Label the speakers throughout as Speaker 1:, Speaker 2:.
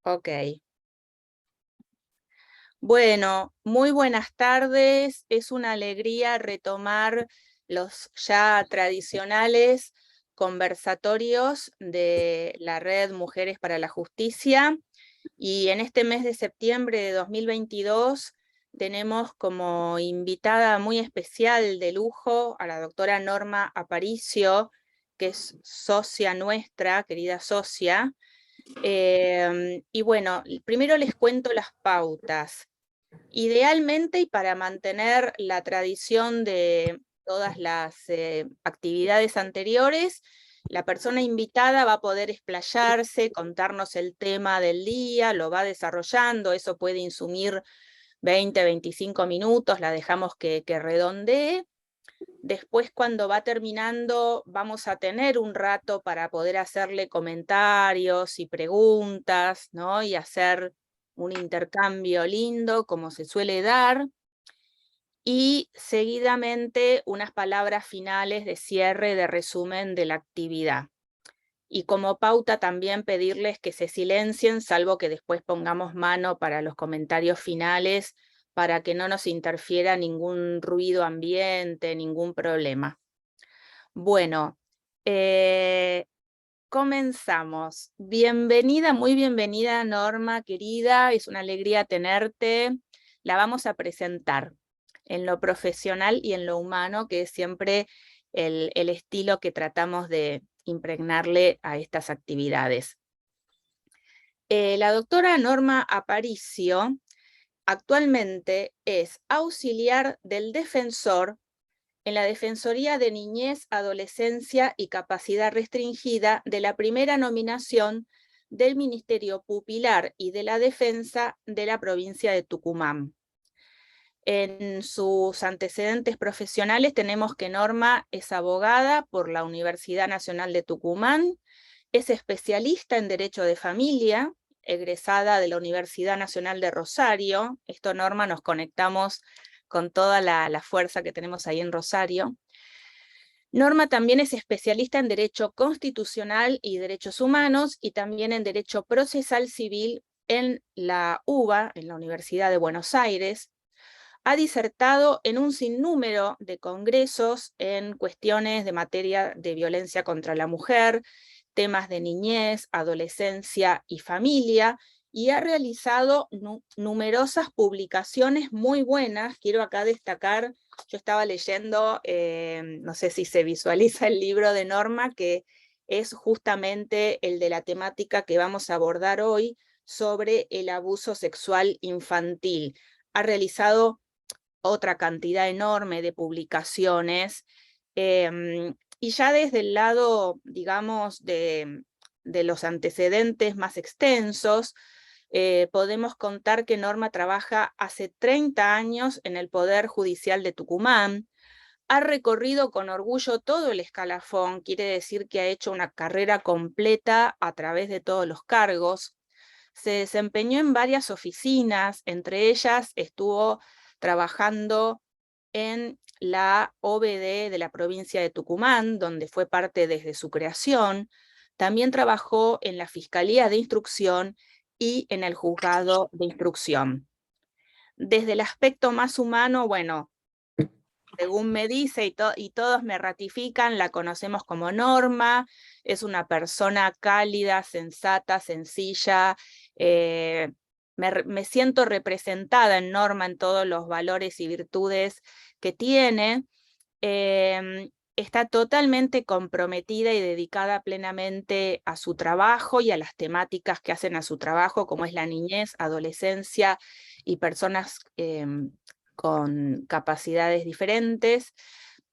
Speaker 1: Ok. Bueno, muy buenas tardes. Es una alegría retomar los ya tradicionales conversatorios de la Red Mujeres para la Justicia. Y en este mes de septiembre de 2022 tenemos como invitada muy especial de lujo a la doctora Norma Aparicio, que es socia nuestra, querida socia. Y bueno, primero les cuento las pautas. Idealmente, y para mantener la tradición de todas las actividades anteriores, la persona invitada va a poder explayarse, contarnos el tema del día, lo va desarrollando, eso puede insumir 20, 25 minutos, la dejamos que redondee. Después, cuando va terminando, vamos a tener un rato para poder hacerle comentarios y preguntas, ¿no? Y hacer un intercambio lindo, como se suele dar. Y seguidamente unas palabras finales de cierre, de resumen de la actividad. Y como pauta también pedirles que se silencien, salvo que después pongamos mano para los comentarios finales, para que no nos interfiera ningún ruido ambiente, ningún problema. Bueno, comenzamos. Bienvenida, muy bienvenida, Norma, querida. Es una alegría tenerte. La vamos a presentar en lo profesional y en lo humano, que es siempre el estilo que tratamos de impregnarle a estas actividades. La doctora Norma Aparicio actualmente es auxiliar del defensor en la Defensoría de Niñez, Adolescencia y Capacidad Restringida de la primera nominación del Ministerio Pupilar y de la Defensa de la provincia de Tucumán. En sus antecedentes profesionales tenemos que Norma es abogada por la Universidad Nacional de Tucumán, es especialista en Derecho de Familia, egresada de la Universidad Nacional de Rosario. Esto, Norma, nos conectamos con toda la fuerza que tenemos ahí en Rosario. Norma también es especialista en Derecho Constitucional y Derechos Humanos y también en Derecho Procesal Civil en la UBA, en la Universidad de Buenos Aires. Ha disertado en un sinnúmero de congresos en cuestiones de materia de violencia contra la mujer, temas de niñez, adolescencia y familia, y ha realizado numerosas publicaciones muy buenas. Quiero acá destacar, yo estaba leyendo, no sé si se visualiza el libro de Norma, que es justamente el de la temática que vamos a abordar hoy sobre el abuso sexual infantil. Ha realizado otra cantidad enorme de publicaciones, y ya desde el lado, digamos, de los antecedentes más extensos, podemos contar que Norma trabaja hace 30 años en el Poder Judicial de Tucumán, ha recorrido con orgullo todo el escalafón, quiere decir que ha hecho una carrera completa a través de todos los cargos. Se desempeñó en varias oficinas, entre ellas estuvo trabajando en la OBD de la provincia de Tucumán, donde fue parte desde su creación. También trabajó en la Fiscalía de Instrucción y en el Juzgado de Instrucción. Desde el aspecto más humano, bueno, según me dice y todos me ratifican, la conocemos como Norma, es una persona cálida, sensata, sencilla, me siento representada en Norma en todos los valores y virtudes que tiene. Está totalmente comprometida y dedicada plenamente a su trabajo y a las temáticas que hacen a su trabajo, como es la niñez, adolescencia y personas con capacidades diferentes.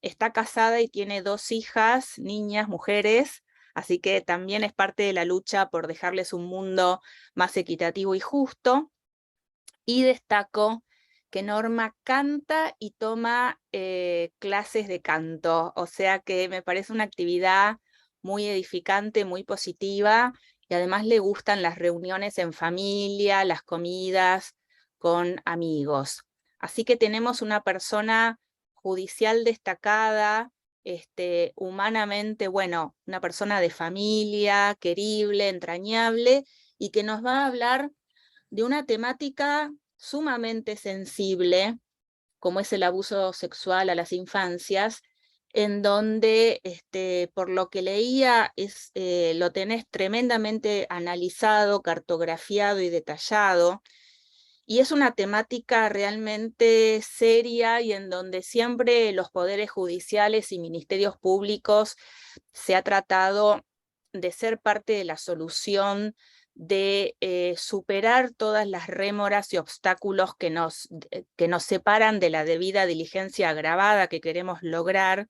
Speaker 1: Está casada y tiene 2 hijas, niñas, mujeres, así que también es parte de la lucha por dejarles un mundo más equitativo y justo. Y destaco que Norma canta y toma clases de canto, o sea que me parece una actividad muy edificante, muy positiva, y además le gustan las reuniones en familia, las comidas con amigos. Así que tenemos una persona judicial destacada, humanamente, bueno, una persona de familia, querible, entrañable, y que nos va a hablar de una temática sumamente sensible, como es el abuso sexual a las infancias, en donde, por lo que leía, lo tenés tremendamente analizado, cartografiado y detallado, y es una temática realmente seria y en donde siempre los poderes judiciales y ministerios públicos se ha tratado de ser parte de la solución, de superar todas las rémoras y obstáculos que nos separan de la debida diligencia agravada que queremos lograr,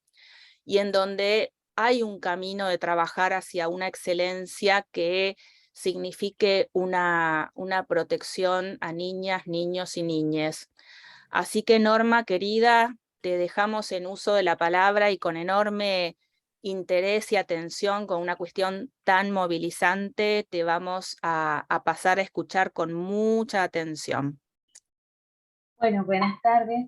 Speaker 1: y en donde hay un camino de trabajar hacia una excelencia que signifique una protección a niñas, niños y niñes. Así que, Norma, querida, te dejamos en uso de la palabra y con enorme interés y atención, con una cuestión tan movilizante, te vamos a pasar a escuchar con mucha atención.
Speaker 2: Bueno, buenas tardes,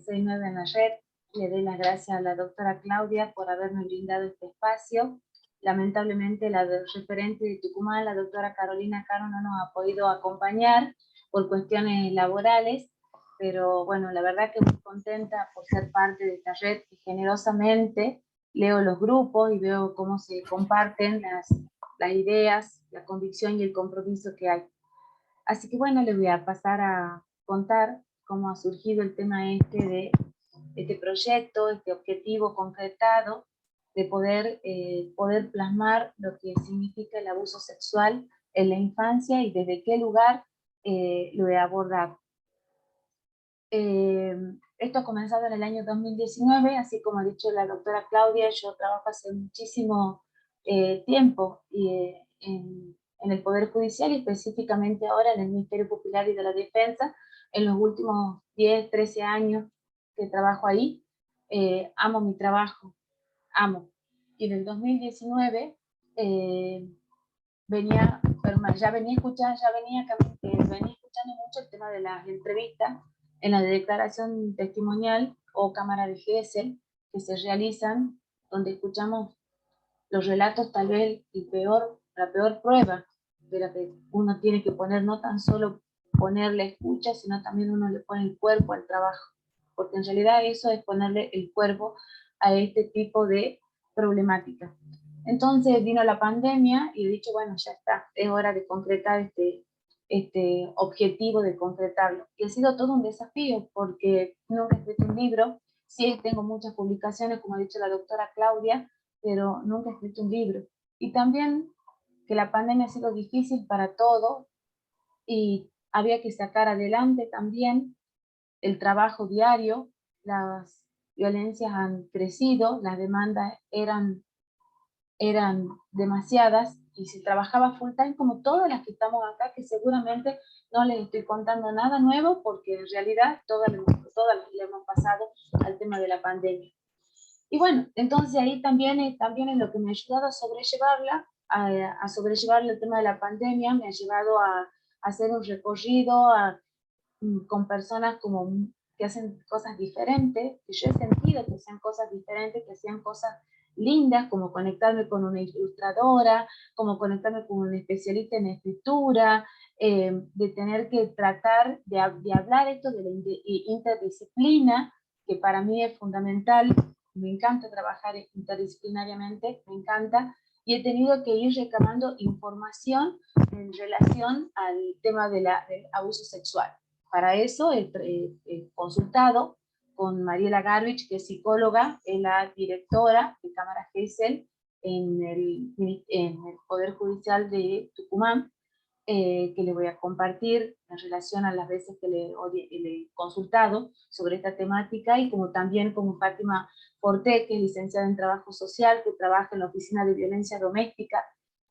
Speaker 2: soy nueva en la red. Le doy las gracias a la doctora Claudia por haberme brindado este espacio. Lamentablemente la referente de Tucumán, la doctora Carolina Caro, no nos ha podido acompañar por cuestiones laborales, pero bueno, la verdad que muy contenta por ser parte de esta red y generosamente leo los grupos y veo cómo se comparten las ideas, la convicción y el compromiso que hay. Así que bueno, le voy a pasar a contar cómo ha surgido el tema de este proyecto, este objetivo concretado de poder plasmar lo que significa el abuso sexual en la infancia y desde qué lugar lo he abordado. Esto ha comenzado en el año 2019, así como ha dicho la doctora Claudia, yo trabajo hace muchísimo tiempo en el Poder Judicial y específicamente ahora en el Ministerio Popular y de la Defensa. En los últimos 10, 13 años que trabajo ahí, amo mi trabajo, amo. Y en el 2019 venía escuchando mucho el tema de las entrevistas en la declaración testimonial o cámara de Gesell que se realizan, donde escuchamos los relatos, tal vez la peor prueba de la que uno tiene que poner, no tan solo ponerle escucha, sino también uno le pone el cuerpo al trabajo, porque en realidad eso es ponerle el cuerpo a este tipo de problemática. Entonces vino la pandemia y he dicho, bueno, ya está, es hora de concretar este objetivo, de concretarlo. Y ha sido todo un desafío porque nunca he escrito un libro, sí tengo muchas publicaciones, como ha dicho la doctora Claudia, pero nunca he escrito un libro. Y también que la pandemia ha sido difícil para todos y había que sacar adelante también el trabajo diario, las violencias han crecido, las demandas eran demasiadas y se trabajaba full time como todas las que estamos acá, que seguramente no les estoy contando nada nuevo porque en realidad todas le hemos pasado al tema de la pandemia. Y bueno, entonces ahí también es lo que me ha ayudado a sobrellevarla, a sobrellevar el tema de la pandemia, me ha llevado a hacer un recorrido con personas que hacen cosas diferentes, que yo he sentido que hacían cosas diferentes, que hacían cosas lindas, como conectarme con una ilustradora, como conectarme con un especialista en escritura, de tener que tratar de hablar esto de la interdisciplina, que para mí es fundamental. Me encanta trabajar interdisciplinariamente, me encanta, y he tenido que ir recabando información en relación al tema del abuso sexual. Para eso he consultado con Mariela Garbich, que es psicóloga, es la directora de Cámara Gesell en el Poder Judicial de Tucumán, que le voy a compartir en relación a las veces que le he consultado sobre esta temática, y como también con Fátima Porté, que es licenciada en Trabajo Social, que trabaja en la Oficina de Violencia Doméstica.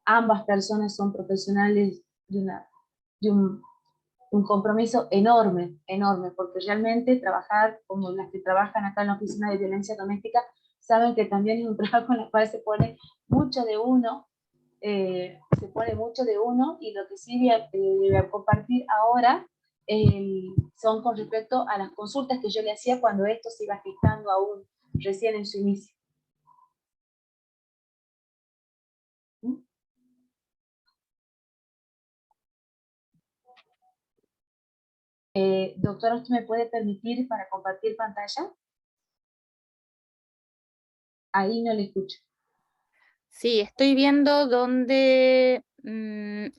Speaker 2: Ambas personas son profesionales de un compromiso enorme, enorme, porque realmente trabajar como las que trabajan acá en la Oficina de Violencia Doméstica saben que también es un trabajo en el cual se pone mucho de uno, y lo que sí voy a compartir ahora son con respecto a las consultas que yo le hacía cuando esto se iba gestando aún recién en su inicio. Doctora, ¿usted me puede permitir para compartir pantalla? Ahí no le escucho.
Speaker 1: Sí, estoy viendo dónde,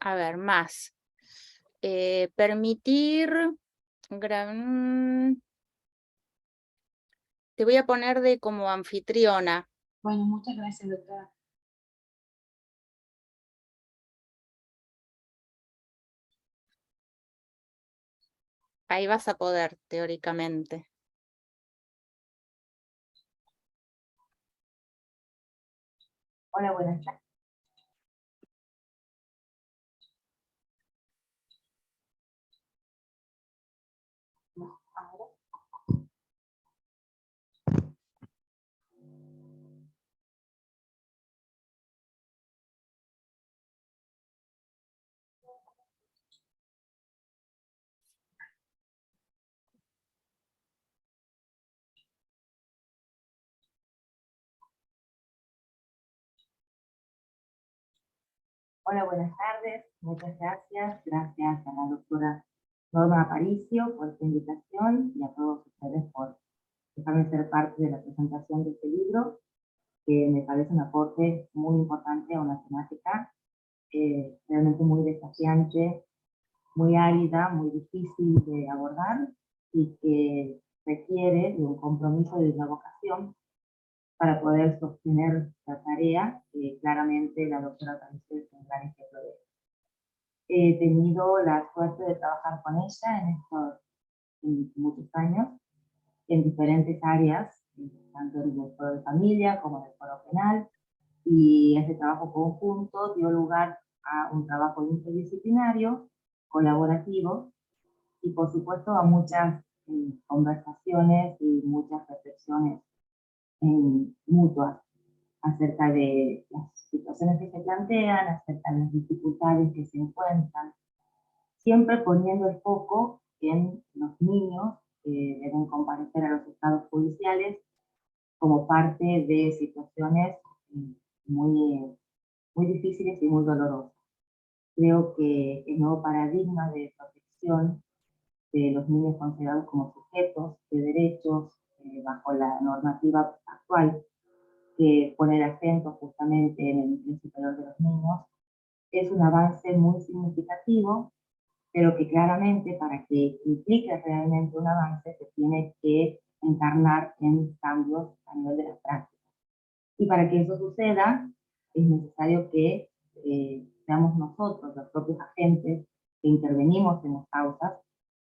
Speaker 1: a ver, más. Permitir, te voy a poner de como anfitriona.
Speaker 2: Bueno, muchas gracias, doctora.
Speaker 1: Ahí vas a poder, teóricamente.
Speaker 2: Hola, buenas tardes. No, ahora. Hola, buenas tardes. Muchas gracias. Gracias a la doctora Norma Aparicio por esta invitación y a todos ustedes por dejarme ser parte de la presentación de este libro, que me parece un aporte muy importante a una temática realmente muy desafiante, muy árida, muy difícil de abordar y que requiere de un compromiso y de una vocación para poder sostener la tarea, que claramente la doctora Aparicio es un gran ejemplo de eso. He tenido la suerte de trabajar con ella en estos muchos años, en diferentes áreas, tanto en el foro de familia como en el foro penal, y ese trabajo conjunto dio lugar a un trabajo interdisciplinario, colaborativo, y por supuesto a muchas conversaciones y muchas reflexiones mutuas acerca de las situaciones que se plantean, acerca de las dificultades que se encuentran, siempre poniendo el foco en los niños que deben comparecer a los estados judiciales como parte de situaciones muy, muy difíciles y muy dolorosas. Creo que el nuevo paradigma de protección de los niños considerados como sujetos de derechos bajo la normativa actual, que pone el acento justamente en el interés superior de los niños, es un avance muy significativo, pero que claramente para que implique realmente un avance se tiene que encarnar en cambios a nivel de las prácticas. Y para que eso suceda, es necesario que seamos nosotros, los propios agentes que intervenimos en las causas,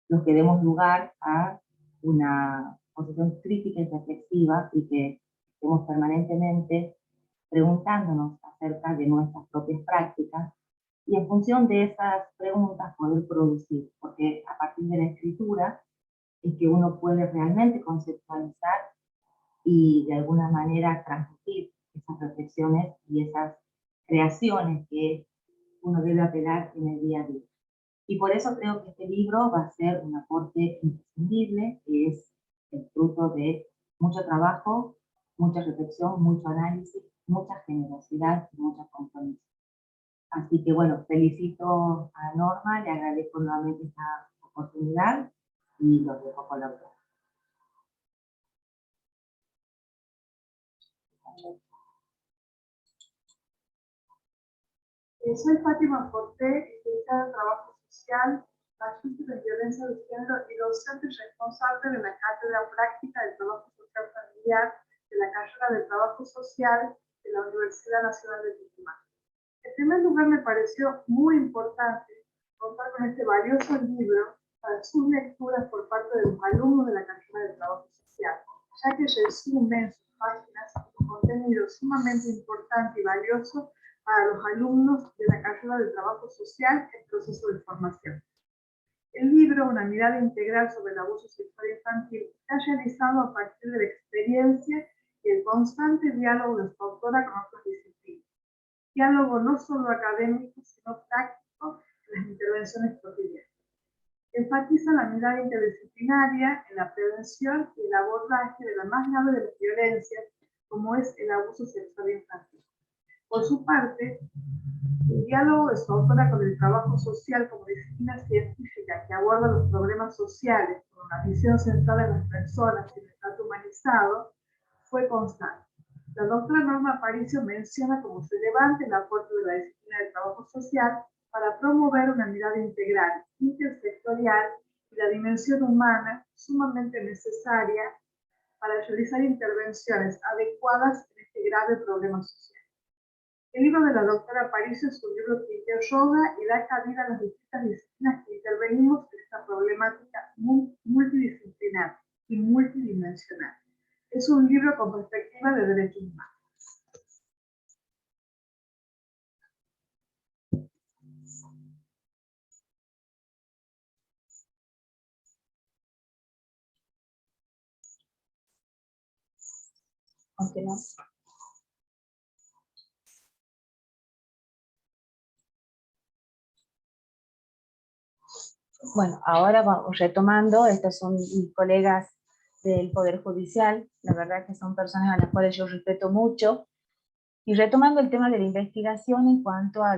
Speaker 2: los que demos lugar a una posición crítica y reflexiva y que estemos permanentemente preguntándonos acerca de nuestras propias prácticas y en función de esas preguntas poder producir, porque a partir de la escritura es que uno puede realmente conceptualizar y de alguna manera transmitir esas reflexiones y esas creaciones que uno debe apelar en el día a día. Y por eso creo que este libro va a ser un aporte imprescindible, que es el fruto de mucho trabajo, mucha reflexión, mucho análisis, mucha generosidad y mucho compromiso. Así que bueno, felicito a Norma, le agradezco nuevamente esta oportunidad y los dejo con la autora.
Speaker 3: Soy Fátima Forte, licenciada en Trabajo Social, magíster en Violencia de Género y docente responsable de la Cátedra Práctica del Trabajo Social Familiar de la carrera de Trabajo Social de la Universidad Nacional de Tucumán. En primer lugar, me pareció muy importante contar con este valioso libro para sus lecturas por parte de los alumnos de la carrera de Trabajo Social, ya que resume en sus páginas un contenido sumamente importante y valioso para los alumnos de la carrera de Trabajo Social en proceso de formación. El libro, Una mirada integral sobre el abuso sexual infantil, está realizado a partir de la experiencia y el constante diálogo de su autora con otras disciplinas. Diálogo no solo académico, sino práctico en las intervenciones cotidianas. Enfatiza la mirada interdisciplinaria en la prevención y el abordaje de la más grave de las violencias, como es el abuso sexual infantil. Por su parte, El diálogo de su autora con el trabajo social como disciplina científica que aborda los problemas sociales con una visión centrada en las personas y el trato humanizado fue constante. La doctora Norma Aparicio menciona como relevante el aporte de la disciplina del trabajo social para promover una mirada integral, intersectorial y la dimensión humana sumamente necesaria para realizar intervenciones adecuadas en este grave problema social. El libro de la doctora Aparicio es un libro que interroga y da cabida a las distintas disciplinas que intervenimos en esta problemática multidisciplinar y multidimensional. Es un libro con perspectiva de derechos humanos.
Speaker 2: Aunque no. Bueno, ahora vamos retomando, estos son mis colegas del Poder Judicial, la verdad que son personas a las cuales yo respeto mucho, y retomando el tema de la investigación en cuanto a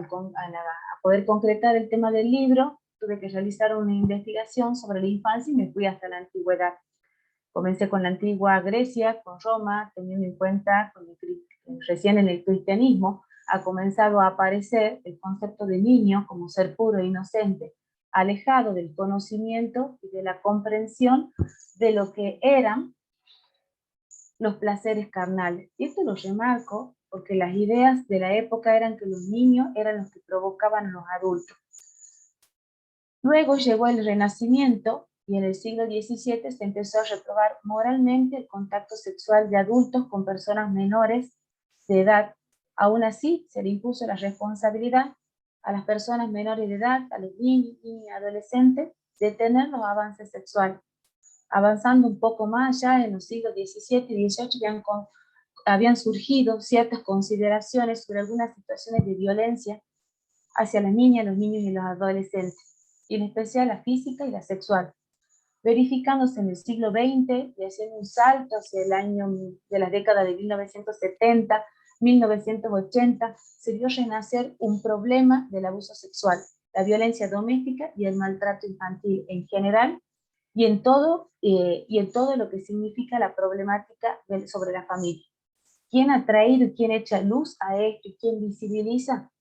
Speaker 2: poder concretar el tema del libro, tuve que realizar una investigación sobre la infancia y me fui hasta la antigüedad. Comencé con la antigua Grecia, con Roma, teniendo en cuenta recién en el cristianismo ha comenzado a aparecer el concepto de niño como ser puro e inocente, alejado del conocimiento y de la comprensión de lo que eran los placeres carnales. Y esto lo remarco porque las ideas de la época eran que los niños eran los que provocaban a los adultos. Luego llegó el Renacimiento y en el siglo XVII se empezó a reprobar moralmente el contacto sexual de adultos con personas menores de edad. Aún así, se le impuso la responsabilidad a las personas menores de edad, a los niños y adolescentes, de tener los avances sexuales. Avanzando un poco más allá, en los siglos XVII y XVIII habían surgido ciertas consideraciones sobre algunas situaciones de violencia hacia las niñas, los niños y los adolescentes, y en especial la física y la sexual, verificándose en el siglo XX y haciendo un salto hacia el año de la década de 1970, 1980, se vio renacer un problema del abuso sexual, la violencia doméstica y el maltrato infantil en general, y en todo lo que significa la problemática sobre la familia. ¿Quién ha traído y quién echa luz a esto y quién visibiliza?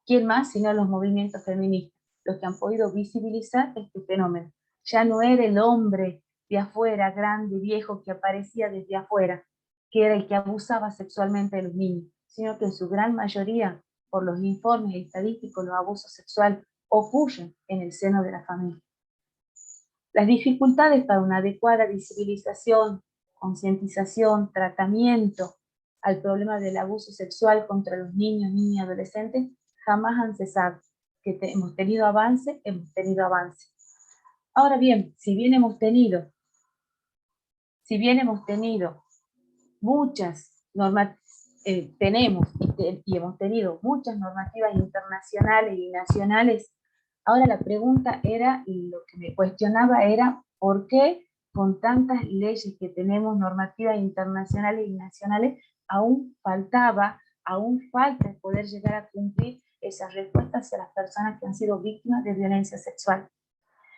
Speaker 2: ¿Quién más sino los movimientos feministas, los que han podido visibilizar este fenómeno? Ya no era el hombre de afuera, grande, viejo, que aparecía desde afuera, que era el que abusaba sexualmente de los niños, sino que en su gran mayoría, por los informes estadísticos, los abusos sexuales ocurren en el seno de la familia. Las dificultades para una adecuada visibilización, concientización, tratamiento al problema del abuso sexual contra los niños, niñas y adolescentes jamás han cesado. Que hemos tenido avance, hemos tenido avance. Ahora bien, si bien hemos tenido muchas normas, tenemos y hemos tenido muchas normativas internacionales y nacionales, ahora la pregunta era, y lo que me cuestionaba era, ¿por qué con tantas leyes que tenemos, normativas internacionales y nacionales, aún falta poder llegar a cumplir esas respuestas hacia las personas que han sido víctimas de violencia sexual?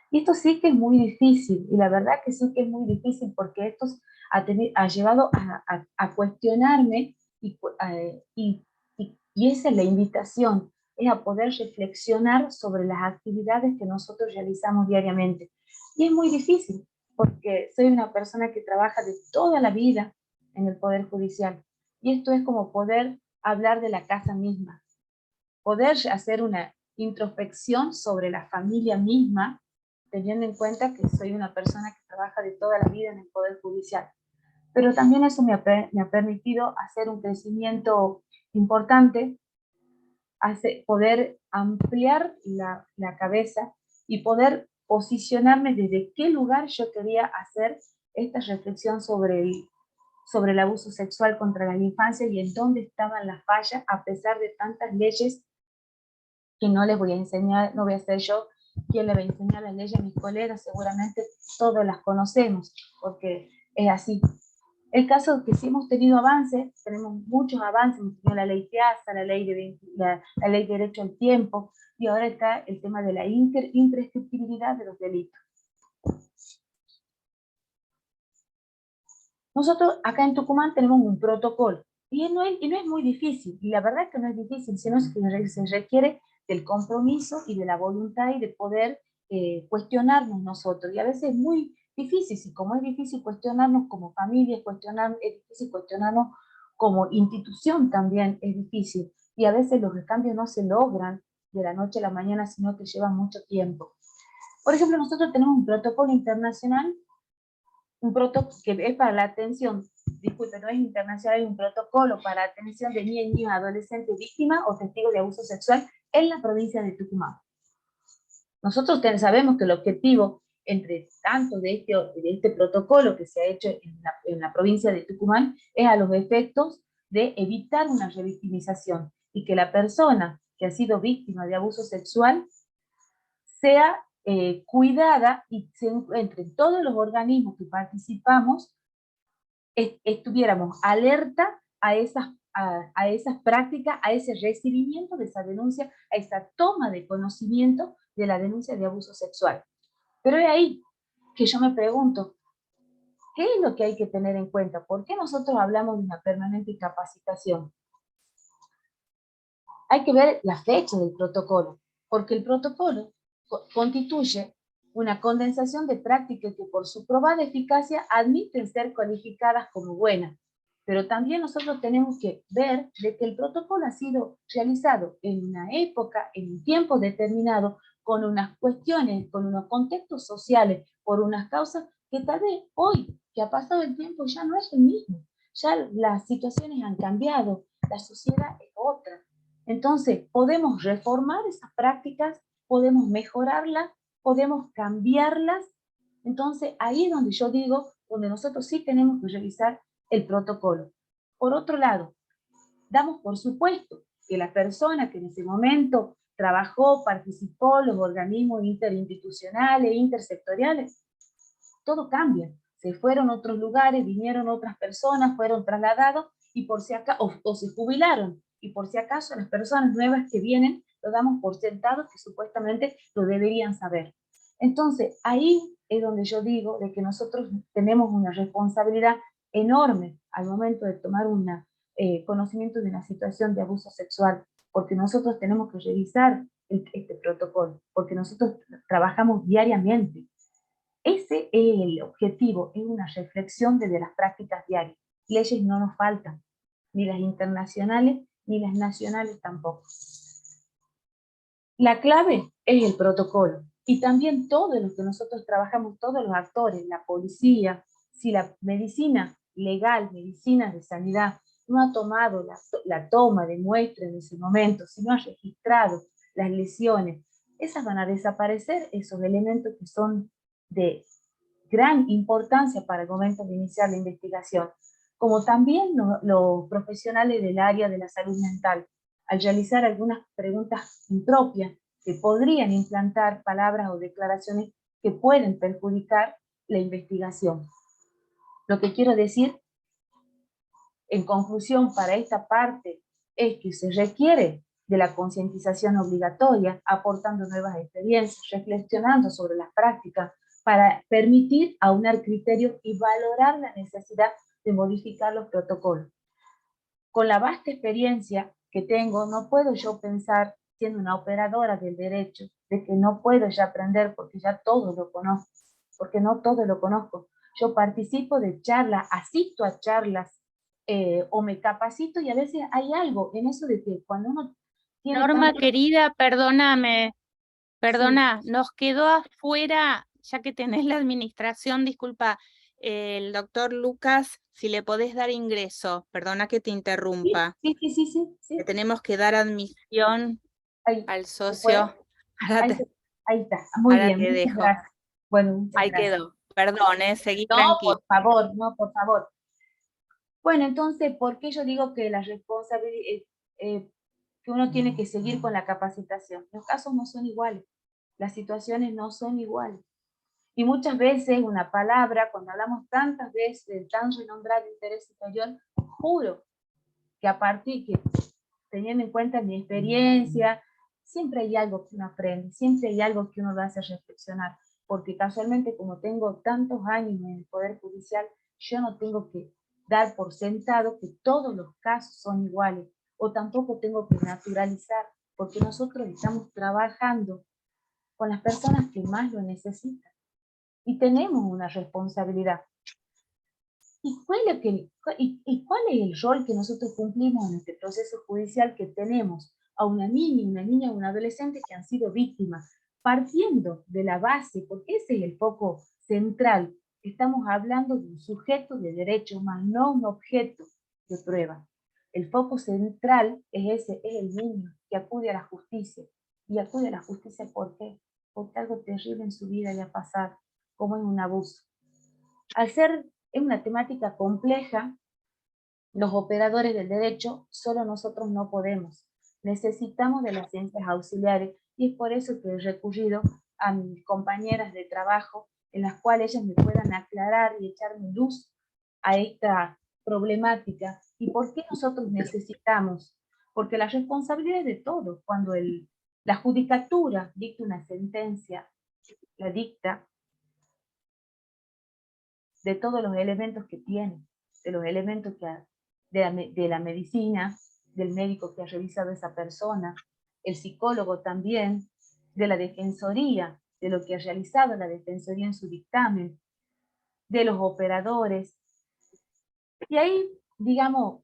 Speaker 2: Y esto sí que es muy difícil, y la verdad que sí que es muy difícil porque esto ha llevado a cuestionarme y esa es la invitación, es a poder reflexionar sobre las actividades que nosotros realizamos diariamente. Y es muy difícil porque soy una persona que trabaja de toda la vida en el Poder Judicial. Y esto es como poder hablar de la casa misma, poder hacer una introspección sobre la familia misma, teniendo en cuenta que soy una persona que trabaja de toda la vida en el Poder Judicial. Pero también eso me ha permitido hacer un crecimiento importante, poder ampliar la cabeza y poder posicionarme desde qué lugar yo quería hacer esta reflexión sobre el abuso sexual contra la infancia y en dónde estaban las fallas a pesar de tantas leyes que no les voy a enseñar, no voy a ser yo quien le va a enseñar las leyes a mis colegas, seguramente todos las conocemos, porque es así. El caso es que sí hemos tenido avances, tenemos muchos avances, hemos tenido la ley PIASA, la ley de derecho al tiempo, y ahora está el tema de la imprescriptibilidad de los delitos. Nosotros acá en Tucumán tenemos un protocolo, y no es muy difícil, y la verdad es que no es difícil, sino que se requiere del compromiso y de la voluntad y de poder cuestionarnos nosotros, y a veces es muy difícil, y como es difícil cuestionarnos como familia, es difícil cuestionarnos como institución también, es difícil, y a veces los cambios no se logran de la noche a la mañana, sino que llevan mucho tiempo. Por ejemplo, nosotros tenemos un protocolo internacional, un protocolo que es para la atención, disculpe, no es internacional, es un protocolo para la atención de niños, adolescentes víctimas o testigos de abuso sexual en la provincia de Tucumán. Nosotros sabemos que el objetivo, entre tanto de este protocolo que se ha hecho en la provincia de Tucumán, es a los efectos de evitar una revictimización y que la persona que ha sido víctima de abuso sexual sea cuidada y se encuentre en todos los organismos que participamos, estuviéramos alerta a esas prácticas, a ese recibimiento de esa denuncia, a esa toma de conocimiento de la denuncia de abuso sexual. Pero es ahí que yo me pregunto, ¿qué es lo que hay que tener en cuenta? ¿Por qué nosotros hablamos de una permanente capacitación? Hay que ver la fecha del protocolo, porque el protocolo constituye una condensación de prácticas que por su probada eficacia admiten ser calificadas como buenas. Pero también nosotros tenemos que ver de que el protocolo ha sido realizado en una época, en un tiempo determinado, con unas cuestiones, con unos contextos sociales, por unas causas que tal vez hoy, que ha pasado el tiempo, ya no es el mismo. Ya las situaciones han cambiado, la sociedad es otra. Entonces, podemos reformar esas prácticas, podemos mejorarlas, podemos cambiarlas. Entonces, ahí es donde yo digo, donde nosotros sí tenemos que revisar el protocolo. Por otro lado, damos por supuesto que la persona que en ese momento trabajó, participó, los organismos interinstitucionales, intersectoriales, todo cambia. Se fueron a otros lugares, vinieron otras personas, fueron trasladados y por si acaso, o se jubilaron, y por si acaso las personas nuevas que vienen lo damos por sentado que supuestamente lo deberían saber. Entonces, ahí es donde yo digo de que nosotros tenemos una responsabilidad enorme al momento de tomar un conocimiento de una situación de abuso sexual, porque nosotros tenemos que revisar este protocolo, porque nosotros trabajamos diariamente. Ese es el objetivo, es una reflexión desde las prácticas diarias. Leyes no nos faltan, ni las internacionales, ni las nacionales tampoco. La clave es el protocolo, y también todos los que nosotros trabajamos, todos los actores, la policía, si la medicina legal, medicina de sanidad, no ha tomado la toma de muestra en ese momento, si no ha registrado las lesiones, esas van a desaparecer, esos elementos que son de gran importancia para el momento de iniciar la investigación, como también los profesionales del área de la salud mental, al realizar algunas preguntas impropias que podrían implantar palabras o declaraciones que pueden perjudicar la investigación. Lo que quiero decir, en conclusión, para esta parte, es que se requiere de la concientización obligatoria, aportando nuevas experiencias, reflexionando sobre las prácticas, para permitir aunar criterios y valorar la necesidad de modificar los protocolos. Con la vasta experiencia que tengo, no puedo yo pensar, siendo una operadora del derecho, de que no puedo ya aprender porque ya todo lo conozco, porque no todo lo conozco. Yo participo de charlas, asisto a charlas, o me capacito, y a veces hay algo en eso de que cuando uno tiene
Speaker 1: Norma,
Speaker 2: tanto...
Speaker 1: querida, perdóname,
Speaker 2: Sí,
Speaker 1: perdona, nos quedó afuera, ya que tenés la administración, disculpa, el doctor Lucas, si le podés dar ingreso, perdona que te
Speaker 2: sí,
Speaker 1: interrumpa,
Speaker 2: sí, sí, sí, sí,
Speaker 1: le
Speaker 2: sí.
Speaker 1: tenemos que dar admisión
Speaker 2: Ahí,
Speaker 1: al
Speaker 2: ¿se puede?
Speaker 1: socio. Ahora
Speaker 2: Ahí,
Speaker 1: te,
Speaker 2: ahí está, muy
Speaker 1: ahora
Speaker 2: bien,
Speaker 1: te
Speaker 2: muchas
Speaker 1: dejo.
Speaker 2: gracias. Bueno, muchas
Speaker 1: Ahí
Speaker 2: gracias.
Speaker 1: quedó. Perdón, seguí
Speaker 2: No,
Speaker 1: tranquilo.
Speaker 2: por favor, no, por favor. Bueno, entonces, ¿por qué yo digo que la responsabilidad, que uno tiene que seguir con la capacitación? Los casos no son iguales, las situaciones no son iguales. Y muchas veces una palabra, cuando hablamos tantas veces del tan renombrado interés superior, juro que a partir que, teniendo en cuenta mi experiencia, siempre hay algo que uno aprende, siempre hay algo que uno va a hacer reflexionar, porque casualmente como tengo tantos años en el Poder Judicial, yo no tengo que dar por sentado que todos los casos son iguales, o tampoco tengo que naturalizar, porque nosotros estamos trabajando con las personas que más lo necesitan, y tenemos una responsabilidad. ¿Y cuál es el rol que nosotros cumplimos en este proceso judicial, que tenemos a una niña, un adolescente que han sido víctimas, partiendo de la base, porque ese es el foco central? Estamos hablando de un sujeto de derechos, más no un objeto de prueba. El foco central es ese, es el niño que acude a la justicia. Y acude a la justicia, ¿por qué? Porque algo terrible en su vida le ha pasado, como es un abuso. Al ser una temática compleja, los operadores del derecho, solo nosotros no podemos. Necesitamos de las ciencias auxiliares, y es por eso que he recurrido a mis compañeras de trabajo, en las cuales ellas me puedan aclarar y echarme luz a esta problemática. ¿Y por qué nosotros necesitamos? Porque la responsabilidad es de todos. Cuando la judicatura dicta una sentencia, la dicta de todos los elementos que tiene, de los elementos de la medicina, del médico que ha revisado a esa persona, el psicólogo también, de la defensoría, de lo que ha realizado la defensoría en su dictamen, de los operadores. Y ahí, digamos,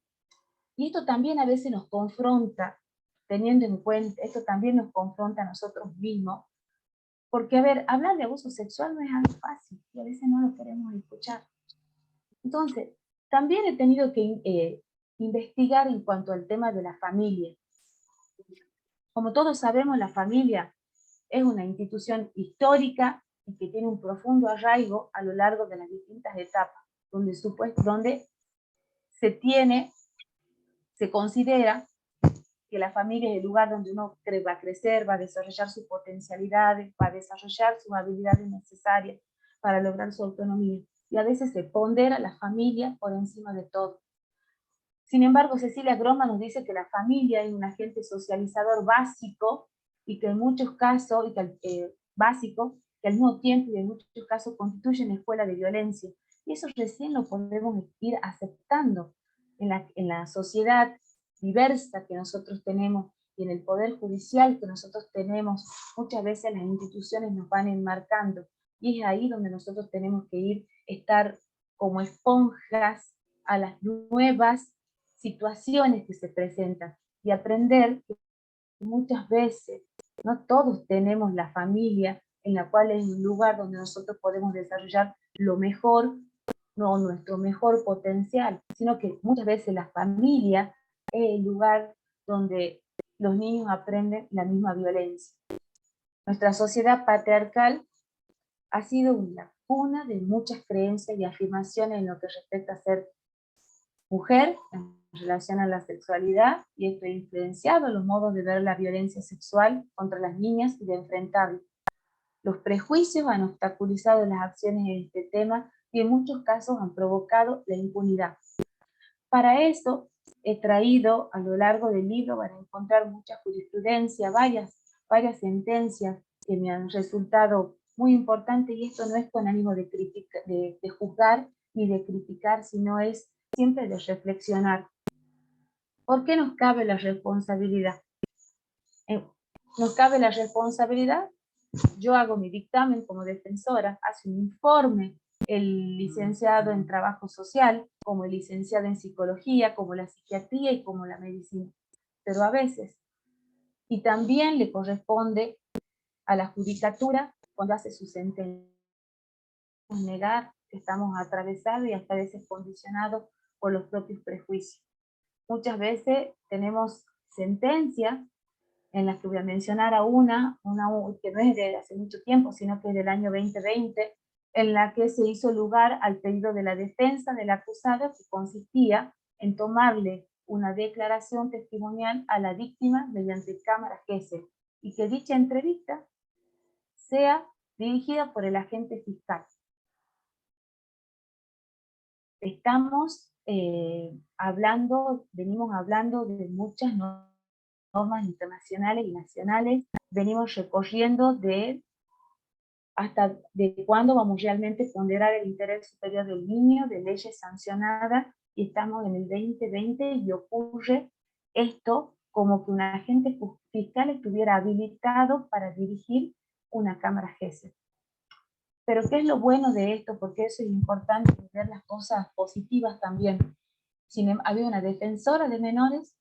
Speaker 2: y esto también a veces nos confronta, teniendo en cuenta, esto también nos confronta a nosotros mismos, porque, a ver, hablar de abuso sexual no es algo fácil, y a veces no lo queremos escuchar. Entonces, también he tenido que investigar en cuanto al tema de la familia. Como todos sabemos, la familia es una institución histórica y que tiene un profundo arraigo a lo largo de las distintas etapas, donde se considera que la familia es el lugar donde uno va a crecer, va a desarrollar sus potencialidades, va a desarrollar sus habilidades necesarias para lograr su autonomía. Y a veces se pondera la familia por encima de todo. Sin embargo, Cecilia Grossman nos dice que la familia es un agente socializador básico, y que en muchos casos, básico, que al mismo tiempo y en muchos casos constituyen escuela de violencia. Y eso recién lo podemos ir aceptando en la sociedad diversa que nosotros tenemos, y en el poder judicial que nosotros tenemos. Muchas veces las instituciones nos van enmarcando, y es ahí donde nosotros tenemos que estar como esponjas a las nuevas situaciones que se presentan, y aprender que muchas veces no todos tenemos la familia en la cual es un lugar donde nosotros podemos desarrollar lo mejor, no nuestro mejor potencial, sino que muchas veces la familia es el lugar donde los niños aprenden la misma violencia. Nuestra sociedad patriarcal ha sido una cuna de muchas creencias y afirmaciones en lo que respecta a ser mujer en relación a la sexualidad, y esto ha influenciado los modos de ver la violencia sexual contra las niñas y de enfrentarla. Los prejuicios han obstaculizado las acciones en este tema, y en muchos casos han provocado la impunidad. Para eso he traído a lo largo del libro, van a encontrar mucha jurisprudencia, varias sentencias que me han resultado muy importantes, y esto no es con ánimo de juzgar ni de criticar, sino es siempre de reflexionar. ¿Por qué nos cabe la responsabilidad? Nos cabe la responsabilidad. Yo hago mi dictamen como defensora, hace un informe el licenciado en trabajo social, como el licenciado en psicología, como la psiquiatría y como la medicina. Pero a veces, y también le corresponde a la judicatura cuando hace su sentencia, negar que estamos atravesados y hasta a veces condicionados por los propios prejuicios. Muchas veces tenemos sentencias en las que voy a mencionar a una que no es de hace mucho tiempo, sino que es del año 2020, en la que se hizo lugar al pedido de la defensa del acusado, que consistía en tomarle una declaración testimonial a la víctima mediante cámara GESEL, y que dicha entrevista sea dirigida por el agente fiscal. Estamos venimos hablando de muchas normas internacionales y nacionales, venimos recorriendo hasta de cuándo vamos realmente a ponderar el interés superior del niño, de leyes sancionadas, y estamos en el 2020 y ocurre esto como que un agente fiscal estuviera habilitado para dirigir una cámara GESEL. Pero ¿qué es lo bueno de esto? Porque eso es importante ver las cosas positivas también. Había una defensora de menores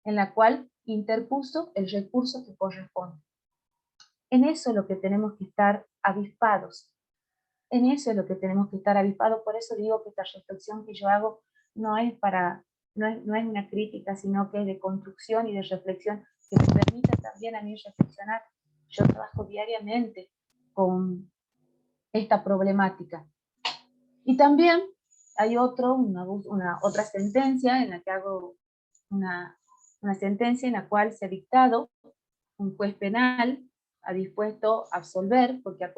Speaker 2: en la cual interpuso el recurso que corresponde. En eso es lo que tenemos que estar avispados. En eso es lo que tenemos que estar avispados. Por eso digo que esta reflexión que yo hago no es una crítica, sino que es de construcción y de reflexión, que me permita también a mí reflexionar. Yo trabajo diariamente con esta problemática. Y también hay otra sentencia en la que hago una sentencia en la cual se ha dictado, un juez penal ha dispuesto a absolver porque ha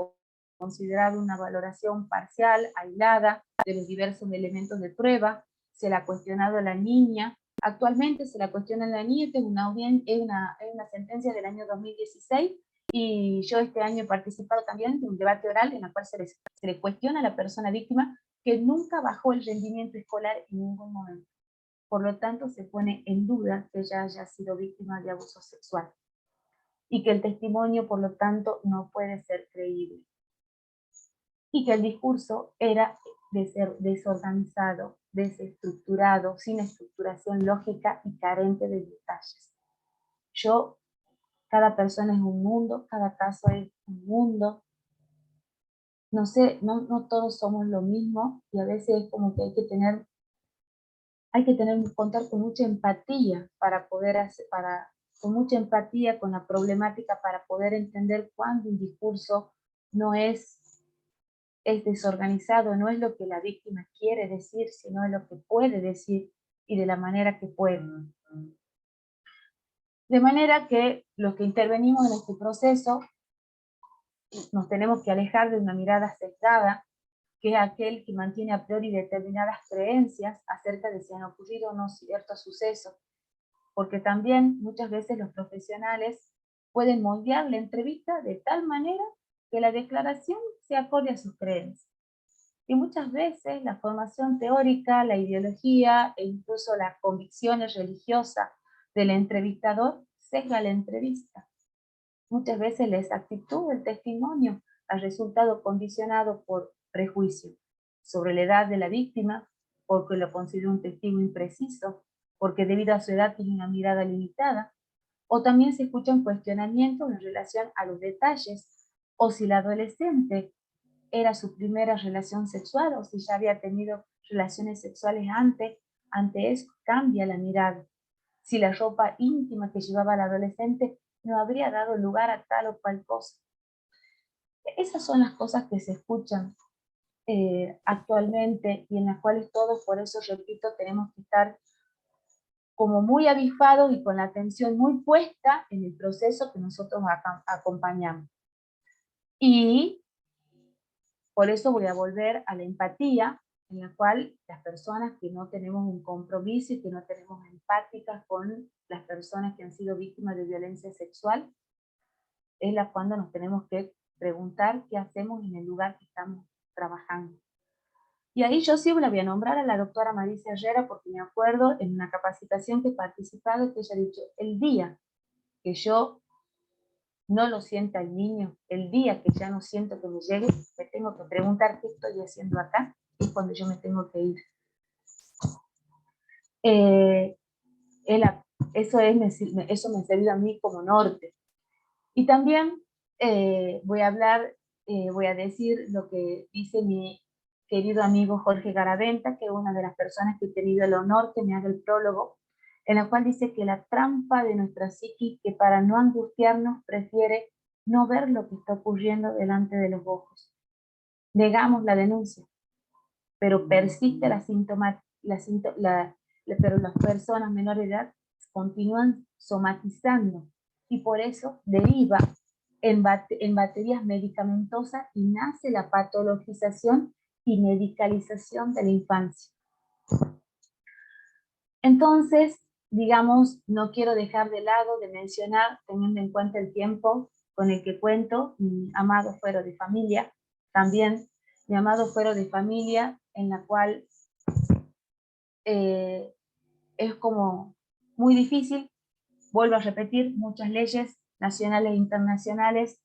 Speaker 2: considerado una valoración parcial, aislada, de los diversos elementos de prueba, se le ha cuestionado a la niña, actualmente se la cuestiona a la niña, es una sentencia del año 2016, y yo este año he participado también de un debate oral en el cual se le cuestiona a la persona víctima que nunca bajó el rendimiento escolar en ningún momento. Por lo tanto, se pone en duda que ella haya sido víctima de abuso sexual y que el testimonio, por lo tanto, no puede ser creíble. Y que el discurso era de ser desorganizado, desestructurado, sin estructuración lógica y carente de detalles. Cada persona es un mundo, cada caso es un mundo. No sé, no todos somos lo mismo, y a veces es como que hay que contar con mucha empatía con mucha empatía con la problemática para poder entender cuándo un discurso no es desorganizado, no es lo que la víctima quiere decir, sino es lo que puede decir y de la manera que puede. De manera que los que intervenimos en este proceso nos tenemos que alejar de una mirada sesgada, que es aquel que mantiene a priori determinadas creencias acerca de si han ocurrido o no ciertos sucesos, porque también muchas veces los profesionales pueden moldear la entrevista de tal manera que la declaración se acorde a sus creencias. Y muchas veces la formación teórica, la ideología e incluso las convicciones religiosas del entrevistador sesga la entrevista. Muchas veces la exactitud del testimonio ha resultado condicionado por prejuicio sobre la edad de la víctima, porque lo considera un testigo impreciso, porque debido a su edad tiene una mirada limitada, o también se escuchan cuestionamientos en relación a los detalles, o si la adolescente era su primera relación sexual, o si ya había tenido relaciones sexuales antes. Ante eso cambia la mirada. Si la ropa íntima que llevaba la adolescente no habría dado lugar a tal o cual cosa. Esas son las cosas que se escuchan actualmente, y en las cuales todos, por eso repito, tenemos que estar como muy avispados y con la atención muy puesta en el proceso que nosotros acompañamos. Y por eso voy a volver a la empatía, en la cual las personas que no tenemos un compromiso y que no tenemos empáticas con las personas que han sido víctimas de violencia sexual, es cuando nos tenemos que preguntar qué hacemos en el lugar que estamos trabajando. Y ahí yo sí la voy a nombrar a la doctora Marisa Herrera, porque me acuerdo en una capacitación que he participado que ella ha dicho: el día que yo no lo sienta el niño, el día que ya no siento que me llegue, me tengo que preguntar qué estoy haciendo acá, y es cuando yo me tengo que ir. Eso me ha servido a mí como norte. Y también voy a decir lo que dice mi querido amigo Jorge Garaventa, que es una de las personas que he tenido el honor que me haga el prólogo, en la cual dice que la trampa de nuestra psiquis, que para no angustiarnos prefiere no ver lo que está ocurriendo delante de los ojos. Negamos la denuncia, pero persiste pero las personas menores de edad continúan somatizando, y por eso deriva en baterías medicamentosas y nace la patologización y medicalización de la infancia. Entonces, digamos, no quiero dejar de lado de mencionar, teniendo en cuenta el tiempo con el que cuento, mi amado fuero de familia, también mi amado fuero de familia, en la cual es como muy difícil, vuelvo a repetir, muchas leyes nacionales e internacionales,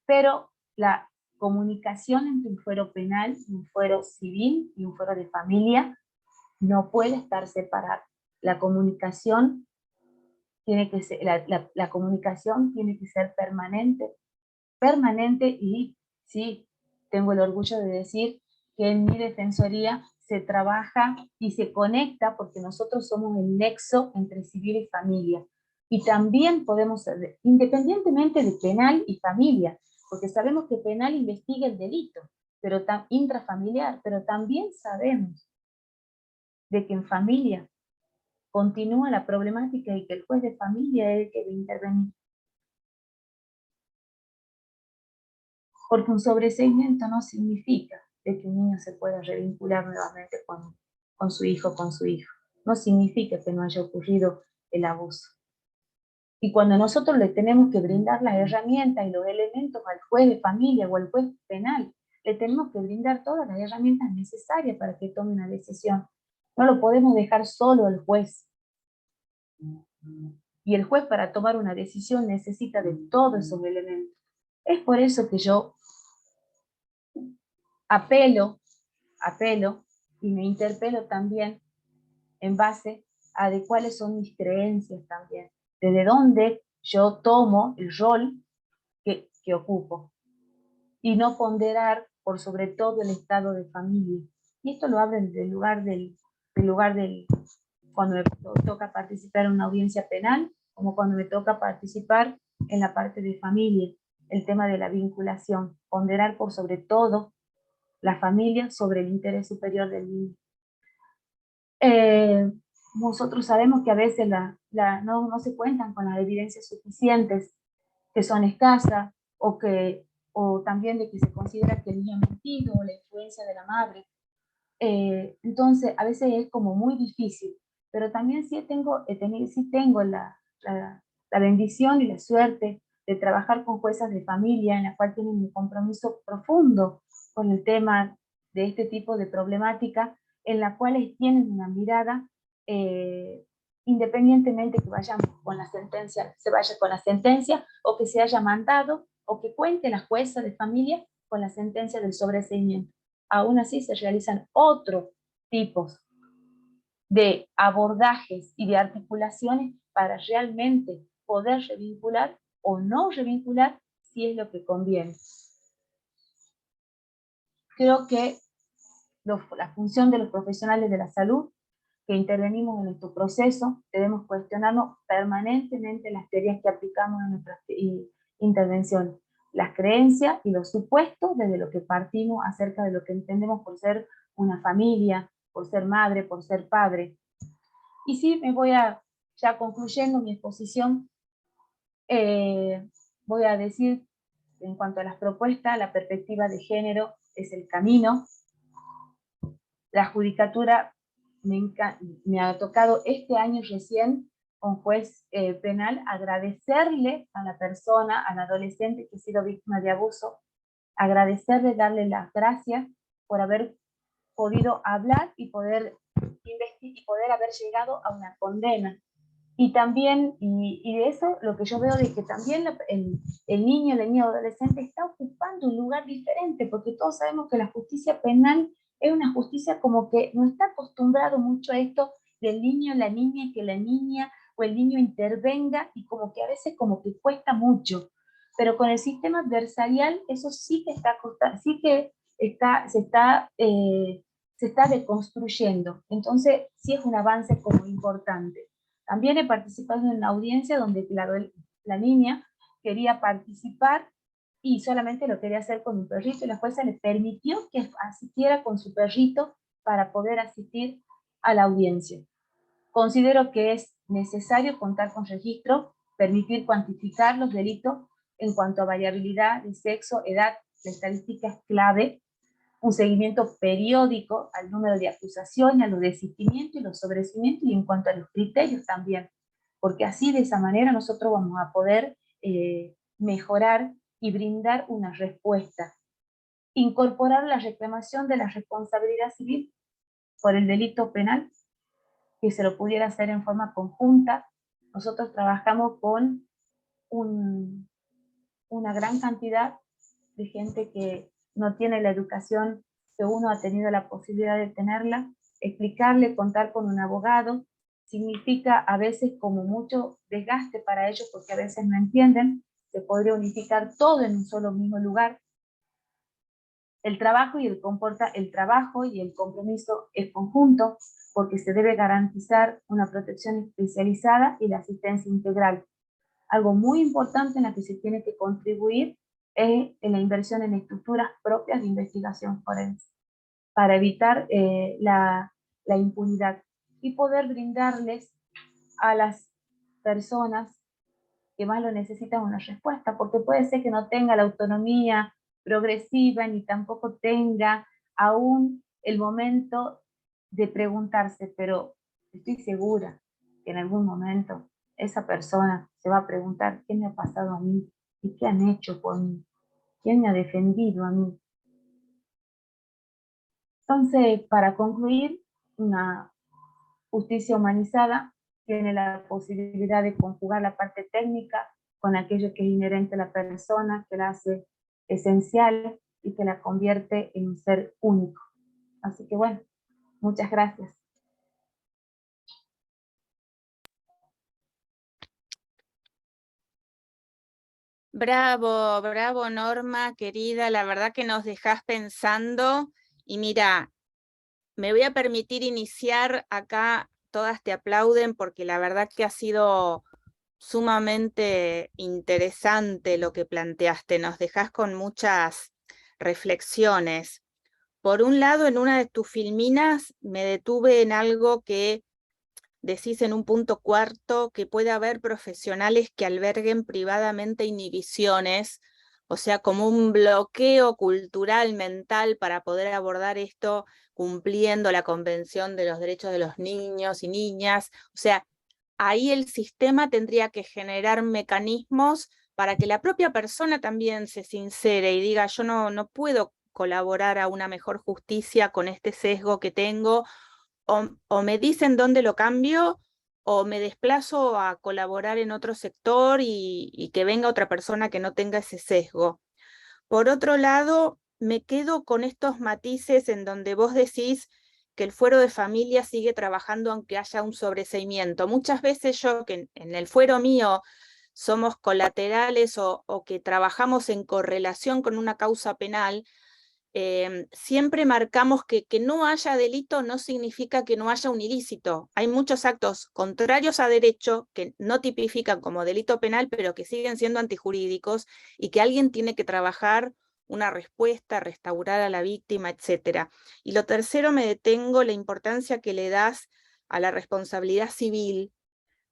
Speaker 2: pero la comunicación entre un fuero penal, un fuero civil y un fuero de familia no puede estar separada. La comunicación tiene que ser, la comunicación tiene que ser permanente y sí, tengo el orgullo de decir que en mi defensoría se trabaja y se conecta porque nosotros somos el nexo entre civil y familia. Y también podemos ser, independientemente de penal y familia, porque sabemos que penal investiga el delito, pero intrafamiliar, pero también sabemos de que en familia continúa la problemática y que el juez de familia es el que debe intervenir. Porque un sobreseimiento no significa de que un niño se pueda revincular nuevamente con su hijo o con su hija. No significa que no haya ocurrido el abuso. Y cuando nosotros le tenemos que brindar las herramientas y los elementos al juez de familia o al juez penal, le tenemos que brindar todas las herramientas necesarias para que tome una decisión. No lo podemos dejar solo al juez. Y el juez para tomar una decisión necesita de todos esos elementos. Es por eso que yo apelo y me interpelo también en base a de cuáles son mis creencias también, desde dónde yo tomo el rol que ocupo, y no ponderar por sobre todo el estado de familia. Y esto lo hablo desde el lugar del cuando me toca participar en una audiencia penal, como cuando me toca participar en la parte de familia, el tema de la vinculación, ponderar por sobre todo la familia sobre el interés superior del niño. Nosotros sabemos que a veces no se cuentan con las evidencias suficientes, que son escasas, o también de que se considera que el niño ha mentido, o la influencia de la madre. Entonces, a veces es como muy difícil, pero también sí tengo la bendición y la suerte de trabajar con juezas de familia, en la cual tienen un compromiso profundo con el tema de este tipo de problemática, en la cual tienen una mirada, independientemente que vayamos con la sentencia, se vaya con la sentencia, o que se haya mandado, o que cuente la jueza de familia con la sentencia del sobreseimiento. Aún así se realizan otros tipos de abordajes y de articulaciones para realmente poder revincular o no revincular si es lo que conviene. Creo que la función de los profesionales de la salud que intervenimos en nuestro proceso, debemos cuestionarnos permanentemente las teorías que aplicamos en nuestras intervenciones, las creencias y los supuestos desde lo que partimos acerca de lo que entendemos por ser una familia, por ser madre, por ser padre. Y sí, ya concluyendo mi exposición, voy a decir, en cuanto a las propuestas, la perspectiva de género es el camino. La judicatura me ha tocado este año recién, con juez penal, agradecerle a la persona, al adolescente que ha sido víctima de abuso, agradecerle, darle las gracias por haber podido hablar y poder investigar y poder haber llegado a una condena. Y también, y de eso, lo que yo veo de que también el niño, la niña adolescente está ocupando un lugar diferente, porque todos sabemos que la justicia penal es una justicia como que no está acostumbrado mucho a esto del niño, la niña, y que la niña o el niño intervenga, y como que a veces como que cuesta mucho. Pero con el sistema adversarial eso sí que se está deconstruyendo. Entonces sí es un avance como importante. También he participado en una audiencia donde la niña quería participar y solamente lo quería hacer con un perrito, y la jueza le permitió que asistiera con su perrito para poder asistir a la audiencia. Considero que es necesario contar con registro, permitir cuantificar los delitos, en cuanto a variabilidad de sexo, edad, la estadística es clave, un seguimiento periódico al número de acusaciones, a los desistimientos y los sobreseimientos, y en cuanto a los criterios también, porque así de esa manera nosotros vamos a poder mejorar y brindar una respuesta. Incorporar la reclamación de la responsabilidad civil por el delito penal, que se lo pudiera hacer en forma conjunta. Nosotros trabajamos con una gran cantidad de gente que no tiene la educación que uno ha tenido la posibilidad de tenerla. Explicarle, contar con un abogado, significa a veces como mucho desgaste para ellos porque a veces no entienden. Se podría unificar todo en un solo mismo lugar. El trabajo y el compromiso es conjunto porque se debe garantizar una protección especializada y la asistencia integral. Algo muy importante en la que se tiene que contribuir es en la inversión en estructuras propias de investigación forense para evitar la impunidad y poder brindarles a las personas que más lo necesitan una respuesta, porque puede ser que no tenga la autonomía progresiva ni tampoco tenga aún el momento de preguntarse, pero estoy segura que en algún momento esa persona se va a preguntar qué me ha pasado a mí y qué han hecho por mí, quién me ha defendido a mí. Entonces, para concluir, una justicia humanizada tiene la posibilidad de conjugar la parte técnica con aquello que es inherente a la persona, que la hace esencial y que la convierte en un ser único. Así que bueno, muchas gracias.
Speaker 1: Bravo, bravo Norma, querida, la verdad que nos dejás pensando. Y mira, me voy a permitir iniciar acá, todas te aplauden porque la verdad que ha sido sumamente interesante lo que planteaste, nos dejás con muchas reflexiones. Por un lado, en una de tus filminas me detuve en algo que decís en un punto cuarto, que puede haber profesionales que alberguen privadamente inhibiciones, o sea, como un bloqueo cultural, mental, para poder abordar esto cumpliendo la Convención de los Derechos de los Niños y Niñas. O sea, ahí el sistema tendría que generar mecanismos para que la propia persona también se sincere y diga, yo no puedo colaborar a una mejor justicia con este sesgo que tengo, o me dicen dónde lo cambio, o me desplazo a colaborar en otro sector y que venga otra persona que no tenga ese sesgo. Por otro lado, me quedo con estos matices en donde vos decís que el fuero de familia sigue trabajando aunque haya un sobreseimiento. Muchas veces yo, que en el fuero mío somos colaterales o que trabajamos en correlación con una causa penal, siempre marcamos que no haya delito no significa que no haya un ilícito. Hay muchos actos contrarios a derecho que no tipifican como delito penal, pero que siguen siendo antijurídicos y que alguien tiene que trabajar una respuesta, restaurar a la víctima, etc. Y lo tercero, me detengo la importancia que le das a la responsabilidad civil,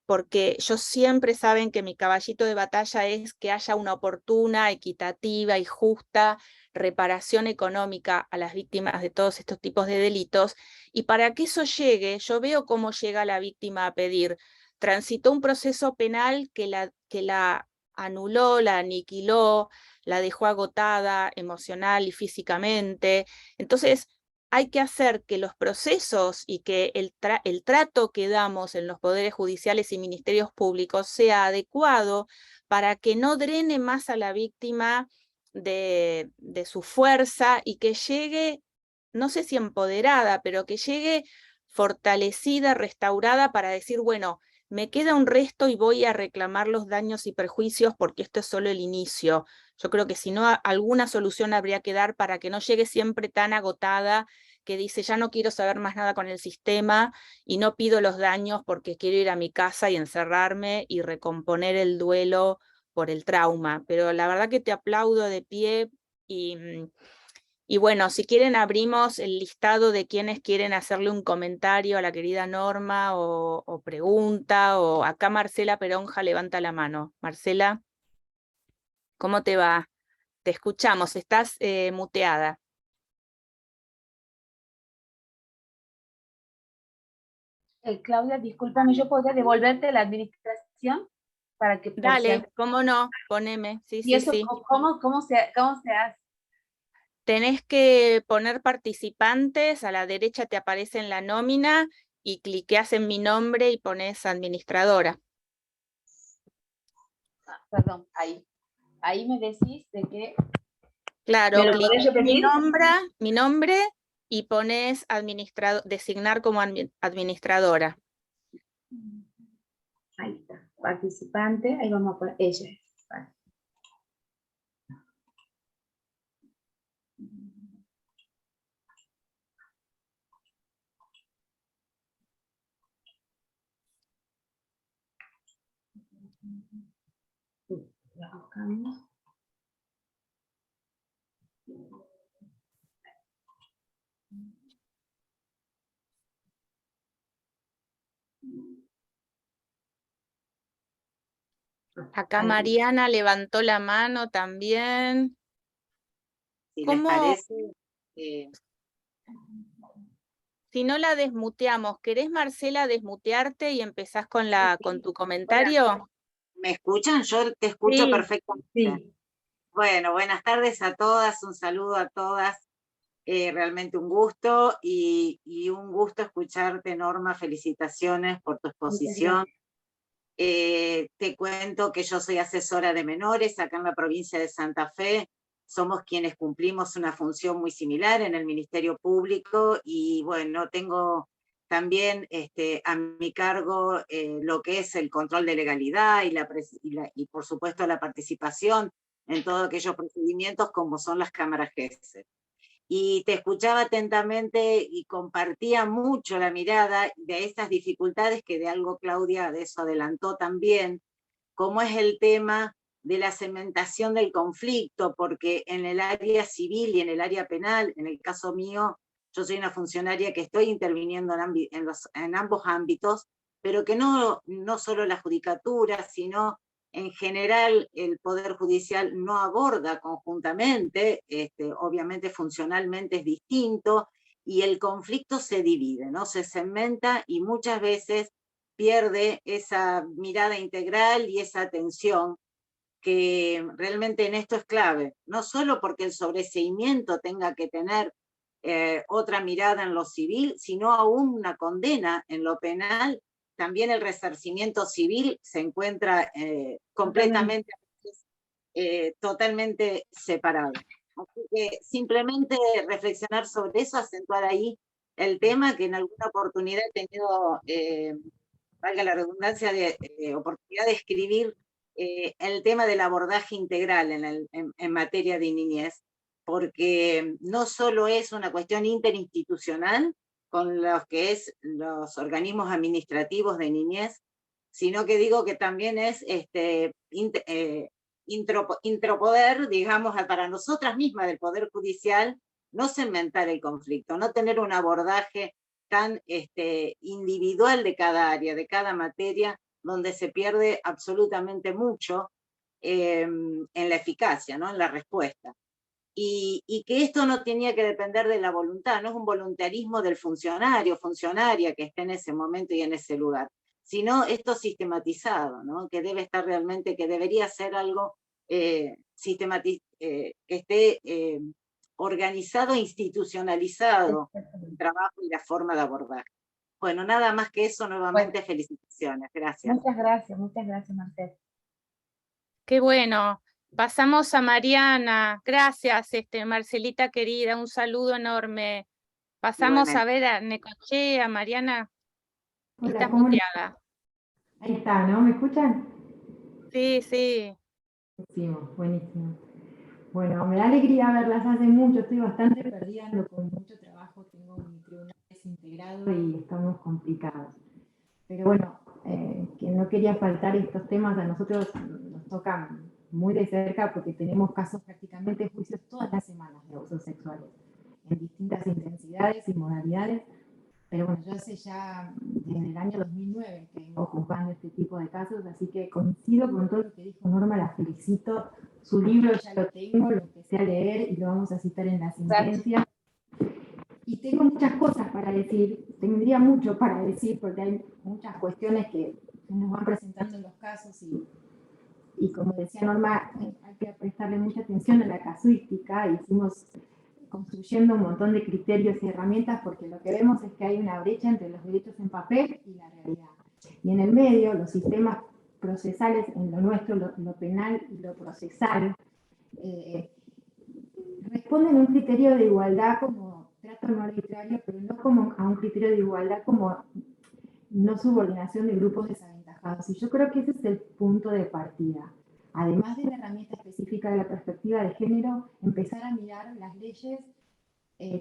Speaker 1: porque ellos siempre saben que mi caballito de batalla es que haya una oportuna, equitativa y justa reparación económica a las víctimas de todos estos tipos de delitos, y para que eso llegue, yo veo cómo llega la víctima a pedir. Transitó un proceso penal que la anuló, la aniquiló, la dejó agotada emocional y físicamente. Entonces, hay que hacer que los procesos y que el trato que damos en los poderes judiciales y ministerios públicos sea adecuado para que no drene más a la víctima de su fuerza y que llegue, no sé si empoderada, pero que llegue fortalecida, restaurada para decir, bueno, me queda un resto y voy a reclamar los daños y perjuicios porque esto es solo el inicio. Yo creo que si no, alguna solución habría que dar para que no llegue siempre tan agotada que dice, ya no quiero saber más nada con el sistema y no pido los daños porque quiero ir a mi casa y encerrarme y recomponer el duelo por el trauma. Pero la verdad que te aplaudo de pie y bueno, si quieren abrimos el listado de quienes quieren hacerle un comentario a la querida Norma o pregunta, o acá Marcela Peronja levanta la mano. Marcela, ¿Cómo te va? Te escuchamos, estás muteada.
Speaker 2: Claudia, discúlpame, ¿yo podría devolverte la administración para que por si
Speaker 1: Dale, cómo no, poneme, sí,
Speaker 2: ¿Y
Speaker 1: sí,
Speaker 2: eso
Speaker 1: sí.
Speaker 2: cómo se hace?
Speaker 1: Tenés que poner participantes, a la derecha te aparece en la nómina y cliqueás en mi nombre y pones administradora.
Speaker 2: Perdón, ahí me decís de que...
Speaker 1: Claro,
Speaker 2: ¿Me lo
Speaker 1: cliqueás
Speaker 2: podés
Speaker 1: en
Speaker 2: repetir?
Speaker 1: mi nombre y pones designar como administradora.
Speaker 2: Ahí está, participante, ahí vamos a poner, ella es. Vale. La buscamos.
Speaker 1: Acá
Speaker 2: Ahí.
Speaker 1: Mariana levantó la mano también.
Speaker 4: Si les
Speaker 1: ¿Cómo?
Speaker 4: parece,
Speaker 1: Si no la desmuteamos, ¿querés, Marcela, desmutearte y empezás con tu comentario?
Speaker 4: ¿me escuchan? Yo te escucho
Speaker 1: Sí,
Speaker 4: perfectamente.
Speaker 2: Sí.
Speaker 4: Bueno, buenas tardes a todas, un saludo a todas. Realmente un gusto y un gusto escucharte, Norma. Felicitaciones por tu exposición. Te cuento que yo soy asesora de menores acá en la provincia de Santa Fe. Somos quienes cumplimos una función muy similar en el Ministerio Público y bueno, tengo también a mi cargo lo que es el control de legalidad y por supuesto la participación en todos aquellos procedimientos como son las cámaras GESE. Y te escuchaba atentamente y compartía mucho la mirada de estas dificultades que de algo Claudia de eso adelantó también, como es el tema de la cementación del conflicto, porque en el área civil y en el área penal, en el caso mío, yo soy una funcionaria que estoy interviniendo en ambos ámbitos, pero que no solo la judicatura, sino en general el Poder Judicial no aborda conjuntamente, obviamente funcionalmente es distinto, y el conflicto se divide, ¿no? Se cementa y muchas veces pierde esa mirada integral y esa atención que realmente en esto es clave, no solo porque el sobreseimiento tenga que tener otra mirada en lo civil, sino aún una condena en lo penal, también el resarcimiento civil se encuentra completamente, totalmente separado. Así que simplemente reflexionar sobre eso, acentuar ahí el tema que en alguna oportunidad he tenido, valga la redundancia, de oportunidad de escribir el tema del abordaje integral en materia de niñez, porque no solo es una cuestión interinstitucional con los que es los organismos administrativos de niñez, sino que digo que también es intropoder, digamos, para nosotras mismas del Poder Judicial, no cementar el conflicto, no tener un abordaje tan individual de cada área, de cada materia, donde se pierde absolutamente mucho en la eficacia, ¿no? En la respuesta. Y que esto no tenía que depender de la voluntad, no es un voluntarismo del funcionario, funcionaria que esté en ese momento y en ese lugar, sino esto sistematizado, ¿no? Que debe estar realmente, que debería ser algo que esté organizado, institucionalizado, el trabajo y la forma de abordar. Bueno, nada más que eso, nuevamente felicitaciones, gracias.
Speaker 2: Muchas gracias, Marcela.
Speaker 1: Qué bueno. Pasamos a Mariana. Gracias, Marcelita querida, un saludo enorme. Pasamos
Speaker 4: Igualmente.
Speaker 1: a ver a Necochea, Mariana.
Speaker 5: Hola,
Speaker 1: Estás
Speaker 5: ¿cómo les-
Speaker 1: muteada.
Speaker 5: Ahí está, ¿no? ¿Me escuchan?
Speaker 1: Sí, sí.
Speaker 5: Buenísimo, buenísimo. Bueno, me da alegría verlas hace mucho, estoy bastante perdida, ando con mucho trabajo, tengo mi tribunal desintegrado y estamos complicados. Pero bueno, que no quería faltar estos temas, a nosotros nos tocan muy de cerca porque tenemos casos prácticamente juicios todas las semanas de abusos sexuales, en distintas intensidades y modalidades. pero bueno, yo hace ya desde el año 2009 que vengo juzgando este tipo de casos, así que coincido con todo lo que dijo Norma, la felicito. Su libro ya lo tengo, lo empecé a leer y lo vamos a citar en la sentencia. Y tengo muchas cosas para decir, tendría mucho para decir, porque hay muchas cuestiones que nos van presentando en los casos y como decía Norma, hay que prestarle mucha atención a la casuística. Hicimos construyendo un montón de criterios y herramientas porque lo que vemos es que hay una brecha entre los derechos en papel y la realidad. Y en el medio, los sistemas procesales, en lo nuestro, lo penal y lo procesal, responden a un criterio de igualdad como trato no arbitrario, pero no como a un criterio de igualdad como no subordinación de grupos desaventajados. Y yo creo que ese es el punto de partida. Además de la herramienta específica de la perspectiva de género, empezar a mirar las leyes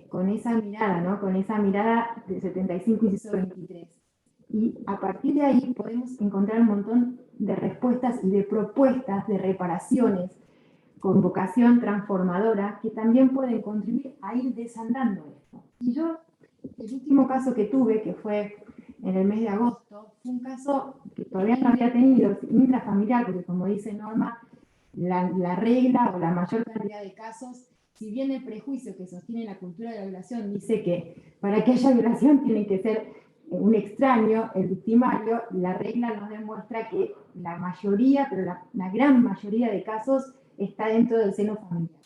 Speaker 5: con esa mirada, ¿no? Con esa mirada de 75 inciso 23. Y a partir de ahí podemos encontrar un montón de respuestas y de propuestas de reparaciones con vocación transformadora que también pueden contribuir a ir desandando esto. Y yo, el último caso que tuve, que fue en el mes de agosto, fue un caso que todavía no había tenido, intrafamiliar, porque como dice Norma, la regla o la mayor cantidad de casos, si bien el prejuicio que sostiene la cultura de la violación dice que para que haya violación tiene que ser un extraño, el victimario, la regla nos demuestra que la mayoría, pero la gran mayoría de casos está dentro del seno familiar.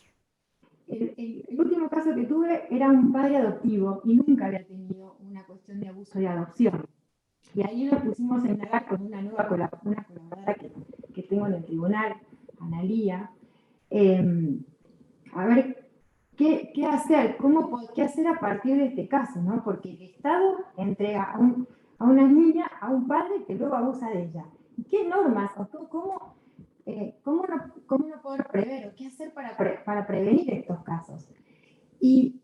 Speaker 5: El último caso que tuve era un padre adoptivo y nunca había tenido una cuestión de abuso de adopción. Y ahí nos pusimos a indagar con una nueva colaboradora que tengo en el tribunal, Analía, a ver qué hacer, qué hacer a partir de este caso, ¿no? Porque el Estado entrega a una niña a un padre que luego abusa de ella. ¿Y qué normas o cómo no poder prever o qué hacer para prevenir estos casos? Y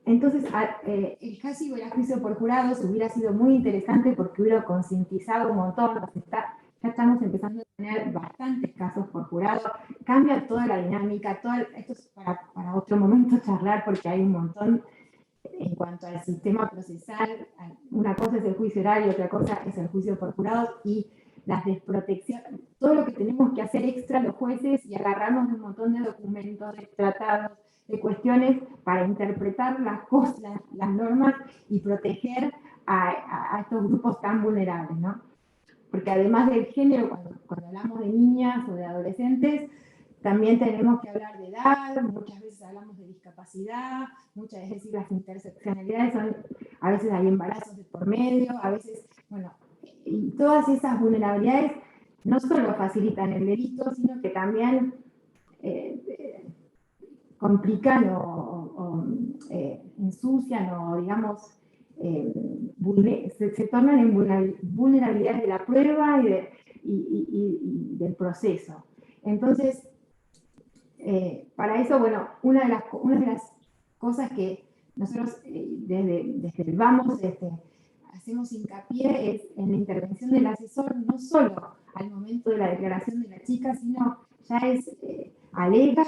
Speaker 5: entonces, el caso y el juicio por jurados hubiera sido muy interesante porque hubiera concientizado un montón. Ya estamos empezando a tener bastantes casos por jurado. Cambia toda la dinámica. Esto es para otro momento charlar porque hay un montón en cuanto al sistema procesal. Una cosa es el juicio oral y otra cosa es el juicio por jurados y las desprotecciones. Todo lo que tenemos que hacer extra los jueces y agarrarnos de un montón de documentos, de tratados, de cuestiones para interpretar las cosas, las normas y proteger a estos grupos tan vulnerables, ¿no? Porque además del género, cuando hablamos de niñas o de adolescentes, también tenemos que hablar de edad, muchas veces hablamos de discapacidad, muchas veces las interseccionalidades son, a veces hay embarazos de por medio, a veces, bueno, y todas esas vulnerabilidades no solo facilitan el delito, sino que también complican o ensucian o, digamos, se tornan en vulnerabilidades de la prueba y del proceso. Entonces, para eso, bueno, una de las cosas que nosotros desde el Vamos hacemos hincapié es en la intervención del asesor, no solo al momento de la declaración de la chica, sino ya es alega,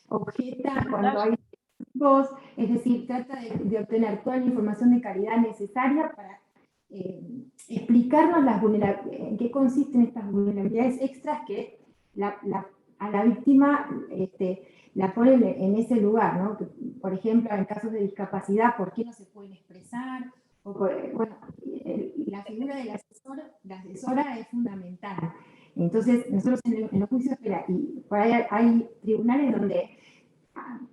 Speaker 5: objeta cuando hay tipos, es decir, trata de obtener toda la información de calidad necesaria para explicarnos en qué consisten estas vulnerabilidades extras que a la víctima la ponen en ese lugar, ¿no? Por ejemplo, en casos de discapacidad, ¿por qué no se pueden expresar? Bueno, la figura de la asesora es fundamental. Entonces, nosotros en los juicios, y por ahí hay tribunales donde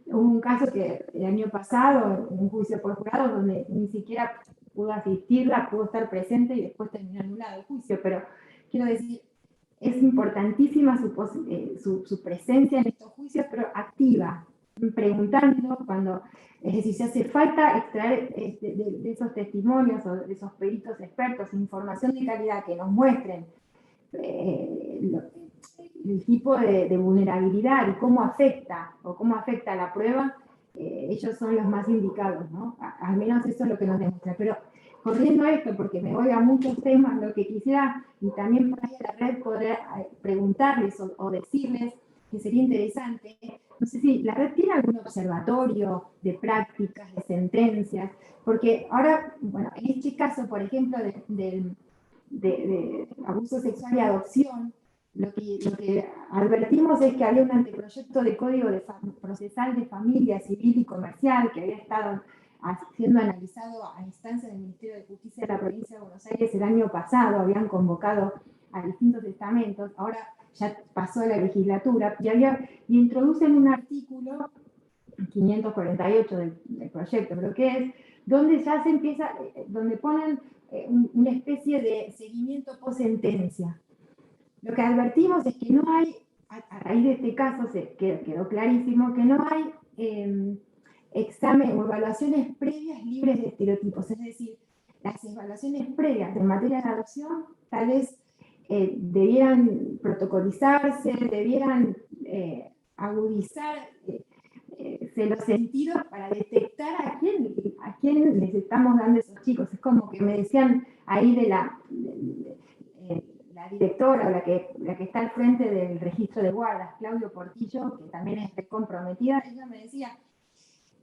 Speaker 5: hubo un caso que el año pasado, un juicio por jurado, donde ni siquiera pudo asistirla, pudo estar presente y después terminó anulado el juicio, pero quiero decir, es importantísima su presencia en estos juicios, pero activa, preguntando es decir, si hace falta extraer de esos testimonios o de esos peritos expertos información de calidad que nos muestren el tipo de vulnerabilidad y cómo afecta a la prueba, ellos son los más indicados, ¿no? Al menos eso es lo que nos demuestra. Pero corriendo esto, porque me voy a muchos temas, lo que quisiera, y también por ahí a la red poder preguntarles o decirles que sería interesante, no sé si la red tiene algún observatorio de prácticas, de sentencias, porque ahora, bueno, en este caso, por ejemplo, de abuso sexual y adopción, lo que advertimos es que había un anteproyecto de código procesal de familia civil y comercial que había estado siendo analizado a instancia del Ministerio de Justicia de la Provincia de Buenos Aires el año pasado, habían convocado a distintos estamentos, ahora ya pasó la legislatura, y introducen un artículo 548 del proyecto, creo que es, donde ya se empieza, donde ponen una especie de seguimiento post sentencia. Lo que advertimos es que no hay, a raíz de este caso quedó clarísimo que no hay examen o evaluaciones previas libres de estereotipos, es decir, las evaluaciones previas en materia de adopción tal vez debieran protocolizarse, debieran agudizar los sentidos para detectar a quién les estamos dando esos chicos. Es como que me decían ahí de la directora, la que está al frente del registro de guardas, Claudio Portillo, que también es comprometida, ella me decía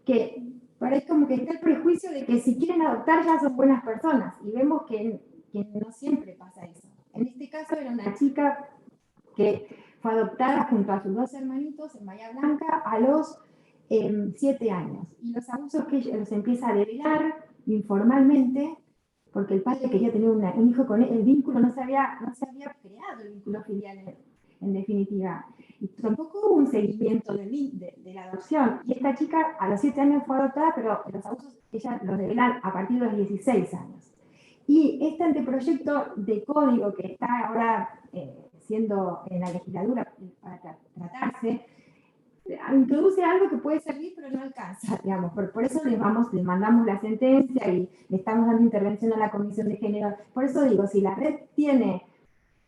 Speaker 5: que parece como que está el prejuicio de que si quieren adoptar ya son buenas personas, y vemos que no siempre pasa eso. En este caso era una chica que fue adoptada junto a sus dos hermanitos en Bahía Blanca a los 7 años, y los abusos que ella los empieza a develar informalmente, porque el padre quería tener un hijo con él, el vínculo no se había creado, el vínculo filial en definitiva. Y tampoco hubo un seguimiento de la adopción. Y esta chica a los 7 años fue adoptada, pero los abusos ella los devela a partir de los 16 años. Y este anteproyecto de código que está ahora siendo en la legislatura para tratarse, introduce algo que puede servir pero no alcanza, digamos, por eso les mandamos la sentencia y le estamos dando intervención a la Comisión de Género. Por eso digo, si la red tiene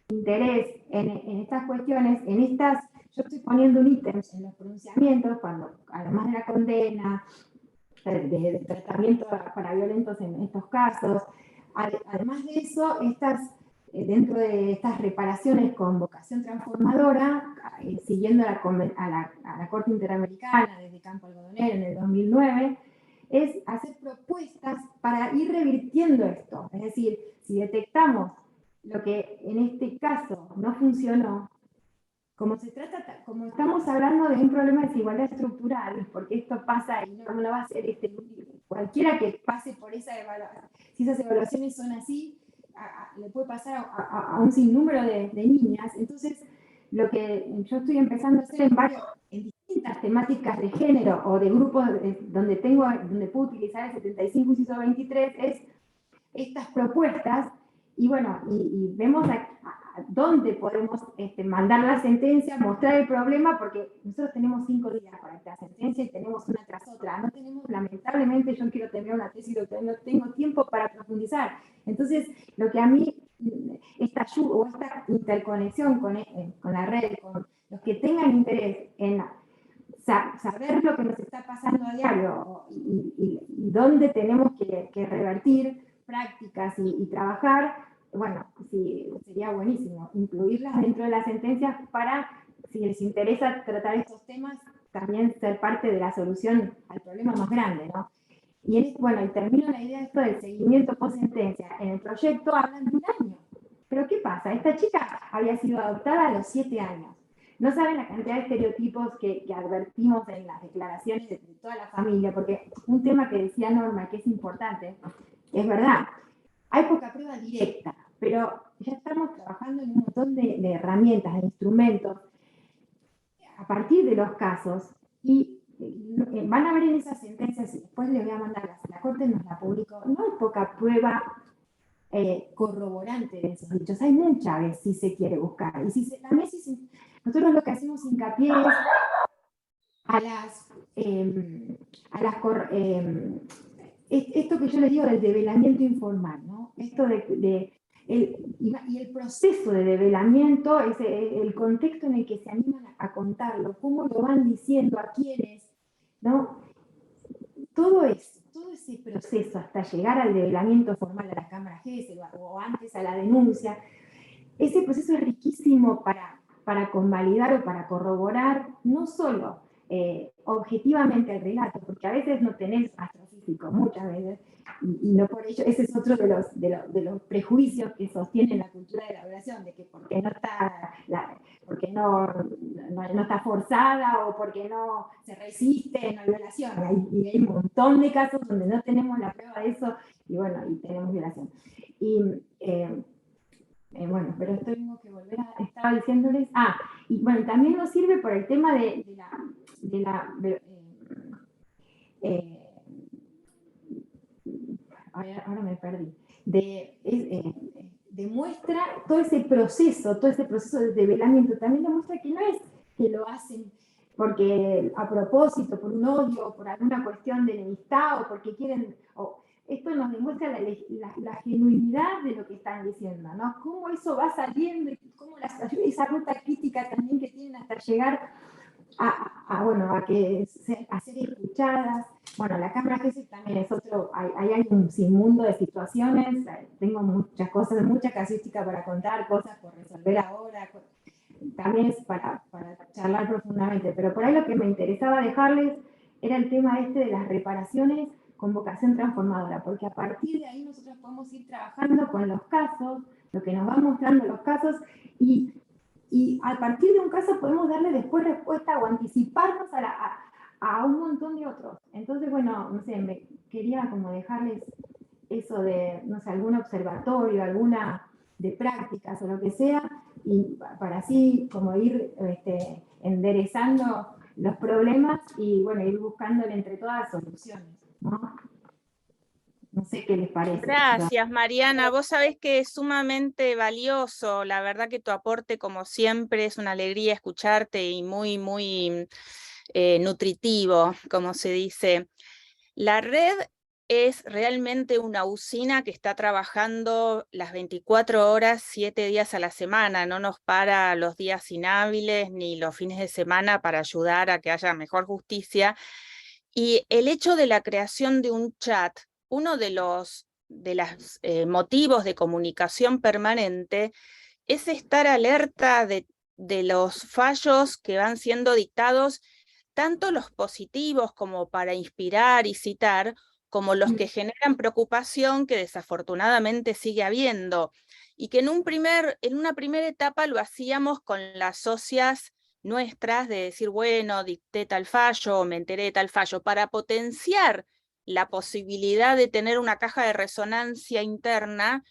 Speaker 5: interés en estas cuestiones, yo estoy poniendo un ítem en los pronunciamientos, cuando además de la condena, de tratamiento para violentos en estos casos, además de eso, dentro de estas reparaciones con vocación transformadora, siguiendo a la Corte Interamericana desde Campo Algodonero en el 2009, es hacer propuestas para ir revirtiendo esto. Es decir, si detectamos lo que en este caso no funcionó, como estamos hablando de un problema de desigualdad estructural, porque esto pasa y no va a ser cualquiera que pase por esa evaluación, si esas evaluaciones son así, le puede pasar a un sinnúmero de niñas. Entonces, lo que yo estoy empezando a hacer en distintas temáticas de género o de grupos donde puedo utilizar el 75 inciso 23 es estas propuestas, y bueno, y vemos a dónde podemos mandar la sentencia, mostrar el problema, porque nosotros tenemos 5 días para esta sentencia y tenemos una tras otra. No tenemos, lamentablemente, yo quiero tener una tesis, no tengo tiempo para profundizar. Entonces, lo que a mí, esta ayuda o esta interconexión con la red, con los que tengan interés en saber lo que nos está pasando a diario y dónde tenemos que revertir prácticas y trabajar, bueno, sí, sería buenísimo incluirlas dentro de las sentencias para, si les interesa tratar estos temas, también ser parte de la solución al problema más grande, ¿no? Y bueno, y termino la idea de esto del seguimiento post sentencia. En el proyecto hablan de 1 año. Pero ¿qué pasa? Esta chica había sido adoptada a los 7 años. No saben la cantidad de estereotipos que advertimos en las declaraciones de toda la familia, porque un tema que decía Norma, que es importante, es verdad, hay poca prueba directa, pero ya estamos trabajando en un montón de herramientas, de instrumentos, a partir de los casos, y van a ver en esas sentencias, y después les voy a mandar, la Corte nos la publicó, no hay poca prueba corroborante de esos dichos, hay mucha vez si se quiere buscar, y nosotros lo que hacemos hincapié es esto que yo les digo del develamiento informal, ¿no? Esto y el proceso de develamiento es el contexto en el que se animan a contarlo, cómo lo van diciendo, a quiénes, ¿no? Todo ese proceso hasta llegar al develamiento formal a la Cámara GESEL o antes a la denuncia, ese proceso es riquísimo para convalidar o para corroborar no solo objetivamente el relato, porque a veces no tenés astrofísico, muchas veces, y no por ello, ese es otro de los prejuicios que sostienen la cultura de la violación, de que porque no está, no está forzada o porque no se resiste, no hay violación. Y hay un montón de casos donde no tenemos la prueba de eso, y bueno, y tenemos violación. Y bueno, pero esto tengo que volver a, estaba diciéndoles, y bueno, también nos sirve por el tema ahora me perdí, demuestra todo ese proceso de develamiento, también demuestra que no es que lo hacen porque a propósito, por un odio, por alguna cuestión de enemistad, o porque quieren, esto nos demuestra la genuinidad de lo que están diciendo, ¿no? Cómo eso va saliendo y cómo esa ruta crítica también que tienen hasta llegar a ser escuchadas. Bueno, la Cámara Gesell también es otro, hay un sinmundo de situaciones, tengo muchas cosas, mucha casuística para contar, cosas por resolver ahora, también es para charlar profundamente, pero por ahí lo que me interesaba dejarles era el tema de las reparaciones con vocación transformadora, porque a partir de ahí nosotros podemos ir trabajando con los casos, lo que nos van mostrando los casos, y a partir de un caso podemos darle después respuesta o anticiparnos a un montón de otros. Entonces, bueno, no sé, me quería como dejarles eso de, no sé, algún observatorio, alguna de prácticas o lo que sea, y para así como ir enderezando los problemas y, bueno, ir buscándole entre todas soluciones, ¿no? No sé qué les parece.
Speaker 1: Gracias, Mariana. Vos sabés que es sumamente valioso. La verdad que tu aporte, como siempre, es una alegría escucharte y muy, muy nutritivo, como se dice. La red es realmente una usina que está trabajando las 24 horas, 7 días a la semana. No nos para los días inhábiles ni los fines de semana para ayudar a que haya mejor justicia. Y el hecho de la creación de un chat, uno de los motivos de comunicación permanente es estar alerta de los fallos que van siendo dictados, tanto los positivos como para inspirar y citar, como los que generan preocupación que desafortunadamente sigue habiendo, y que en una primera etapa lo hacíamos con las socias nuestras, de decir, bueno, dicté tal fallo o me enteré de tal fallo, para potenciar la posibilidad de tener una caja de resonancia interna.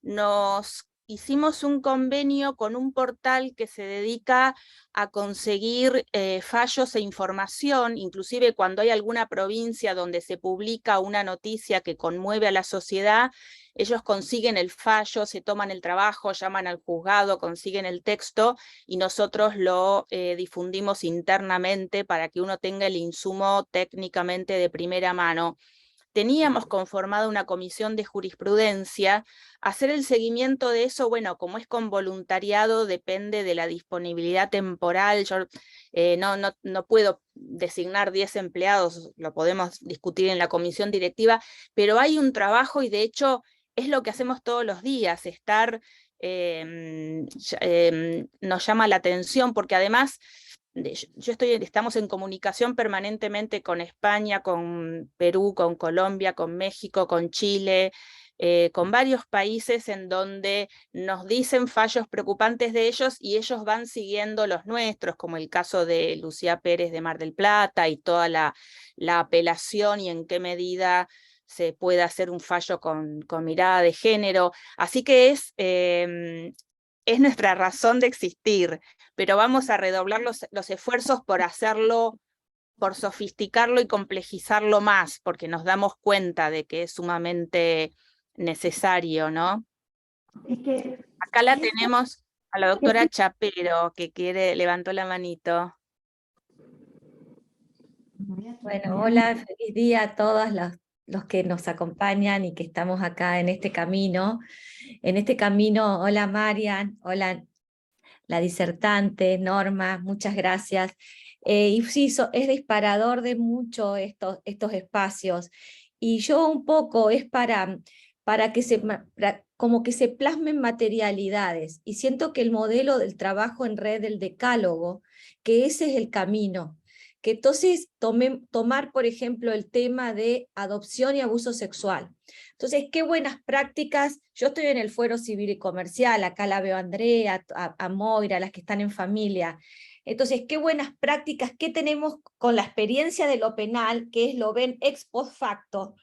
Speaker 1: Nos hicimos un convenio con un portal que se dedica a conseguir fallos e información, inclusive cuando hay alguna provincia donde se publica una noticia que conmueve a la sociedad, ellos consiguen el fallo, se toman el trabajo, llaman al juzgado, consiguen el texto y nosotros lo difundimos internamente para que uno tenga el insumo técnicamente de primera mano. Teníamos conformada una comisión de jurisprudencia. Hacer el seguimiento de eso, bueno, como es con voluntariado, depende de la disponibilidad temporal. Yo no puedo designar 10 empleados, lo podemos discutir en la comisión directiva, pero hay un trabajo y de hecho es lo que hacemos todos los días, nos llama la atención porque además estamos en comunicación permanentemente con España, con Perú, con Colombia, con México, con Chile, con varios países en donde nos dicen fallos preocupantes de ellos y ellos van siguiendo los nuestros, como el caso de Lucía Pérez de Mar del Plata y toda la apelación y en qué medida se puede hacer un fallo con mirada de género. Así que es nuestra razón de existir, pero vamos a redoblar los esfuerzos por hacerlo, por sofisticarlo y complejizarlo más, porque nos damos cuenta de que es sumamente necesario, ¿no?
Speaker 5: Es que
Speaker 1: acá la tenemos a la doctora Chapero, que levantó la manito.
Speaker 6: Bueno, hola, feliz día a todos los que nos acompañan y que estamos acá en este camino. En este camino, hola Marian, hola la disertante, Norma, muchas gracias. Y sí, es disparador de mucho estos espacios. Y yo un poco es para como que se plasmen materialidades. Y siento que el modelo del trabajo en red, del decálogo, que ese es el camino, que entonces tomar, por ejemplo, el tema de adopción y abuso sexual. Entonces, qué buenas prácticas. Yo estoy en el Fuero Civil y Comercial, acá la veo a Andrea, a Moira, las que están en familia. Entonces, qué buenas prácticas, qué tenemos con la experiencia de lo penal, que es lo ven ex post facto,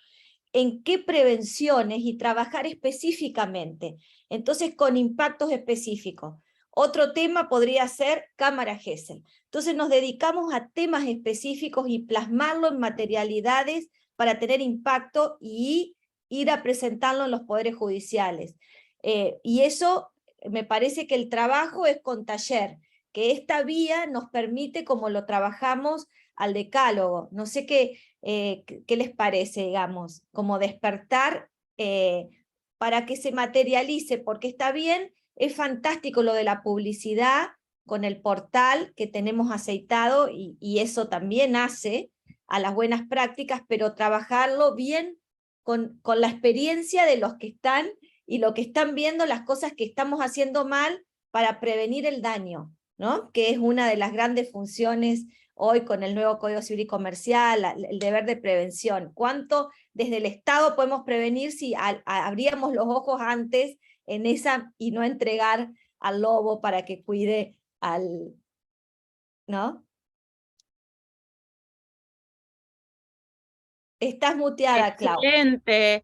Speaker 6: en qué prevenciones y trabajar específicamente. Entonces, con impactos específicos. Otro tema podría ser cámara Gesell. Entonces nos dedicamos a temas específicos y plasmarlo en materialidades para tener impacto y ir a presentarlo en los poderes judiciales. Y eso me parece que el trabajo es con taller, que esta vía nos permite, como lo trabajamos, al decálogo. No sé qué les parece, digamos, como despertar para que se materialice, porque está bien, es fantástico lo de la publicidad con el portal que tenemos aceitado y eso también hace a las buenas prácticas, pero trabajarlo bien con la experiencia de los que están y lo que están viendo, las cosas que estamos haciendo mal para prevenir el daño, ¿no? Que es una de las grandes funciones hoy con el nuevo Código Civil y Comercial, el deber de prevención. ¿Cuánto desde el Estado podemos prevenir si abríamos los ojos antes en esa y no entregar al lobo para que cuide al, ¿no? Estás muteada, Clau.
Speaker 1: Excelente,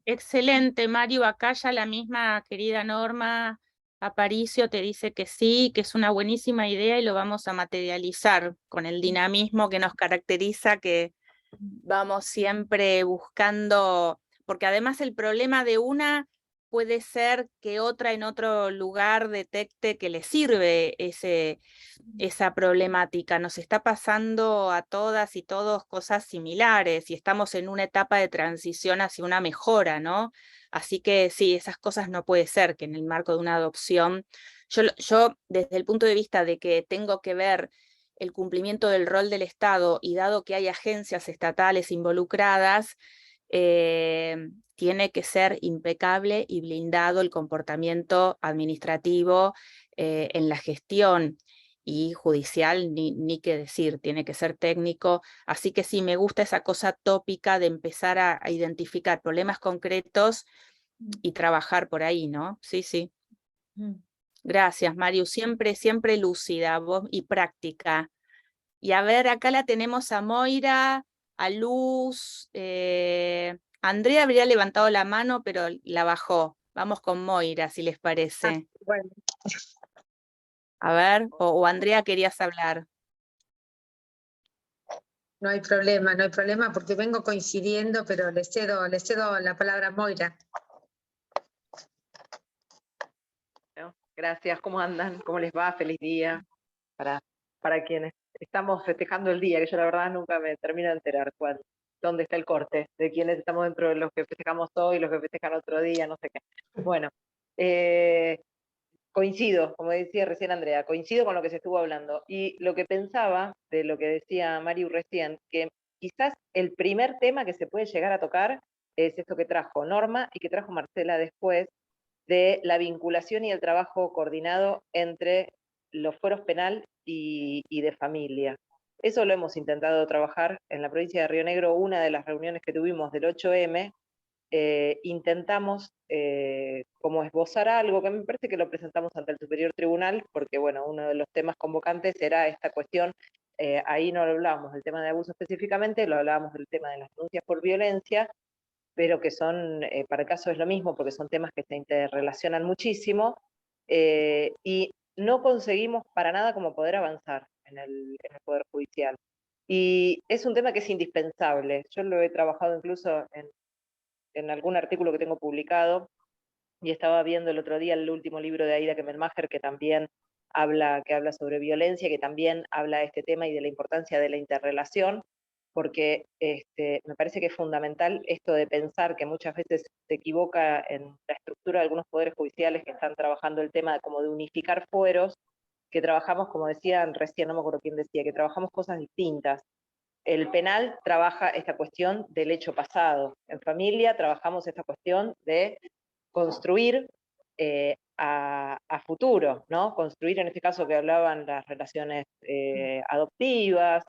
Speaker 1: excelente, Mario. Acá ya la misma querida Norma Aparicio te dice que sí, que es una buenísima idea y lo vamos a materializar con el dinamismo que nos caracteriza, que vamos siempre buscando, porque además el problema de una puede ser que otra en otro lugar detecte que le sirve esa problemática. Nos está pasando a todas y todos cosas similares y estamos en una etapa de transición hacia una mejora, ¿no? Así que sí, esas cosas no puede ser que en el marco de una adopción, yo desde el punto de vista de que tengo que ver el cumplimiento del rol del Estado y dado que hay agencias estatales involucradas, tiene que ser impecable y blindado el comportamiento administrativo en la gestión y judicial, ni qué decir, tiene que ser técnico. Así que sí, me gusta esa cosa tópica de empezar a identificar problemas concretos y trabajar por ahí, ¿no? Sí, sí. Gracias, Mario. Siempre, siempre lúcida, vos y práctica. Y a ver, acá la tenemos a Moira, a Luz. Andrea habría levantado la mano, pero la bajó. Vamos con Moira, si les parece.
Speaker 7: Bueno,
Speaker 1: A ver, o Andrea querías hablar.
Speaker 7: no hay problema porque vengo coincidiendo, pero le cedo la palabra a Moira.
Speaker 8: Bueno, gracias, ¿cómo andan? ¿Cómo les va? Feliz día para quienes estamos festejando el día, que yo la verdad nunca me termino de enterar dónde está el corte, de quiénes estamos dentro de los que festejamos hoy, los que festejan otro día, no sé qué. Bueno, coincido, como decía recién Andrea, coincido con lo que se estuvo hablando. Y lo que pensaba de lo que decía Mariu recién, que quizás el primer tema que se puede llegar a tocar es esto que trajo Norma y que trajo Marcela después, de la vinculación y el trabajo coordinado entre los fueros penal y de familia. Eso lo hemos intentado trabajar en la provincia de Río Negro. Una de las reuniones que tuvimos del 8M, intentamos como esbozar algo que me parece que lo presentamos ante el Superior Tribunal, porque bueno, uno de los temas convocantes era esta cuestión, ahí no lo hablábamos del tema de abuso específicamente, lo hablábamos del tema de las denuncias por violencia, pero que son, para el caso es lo mismo, porque son temas que se interrelacionan muchísimo, y no conseguimos para nada como poder avanzar en el Poder Judicial. Y es un tema que es indispensable. Yo lo he trabajado incluso en algún artículo que tengo publicado, y estaba viendo el otro día el último libro de Aida Kemmelmacher, que también habla sobre violencia, que también habla de este tema y de la importancia de la interrelación, porque me parece que es fundamental esto de pensar que muchas veces se equivoca en la estructura de algunos poderes judiciales que están trabajando el tema como de unificar fueros, que trabajamos, como decían recién, no me acuerdo quién decía, que trabajamos cosas distintas. El penal trabaja esta cuestión del hecho pasado. En familia trabajamos esta cuestión de construir a futuro, ¿no? Construir, en este caso que hablaban las relaciones adoptivas,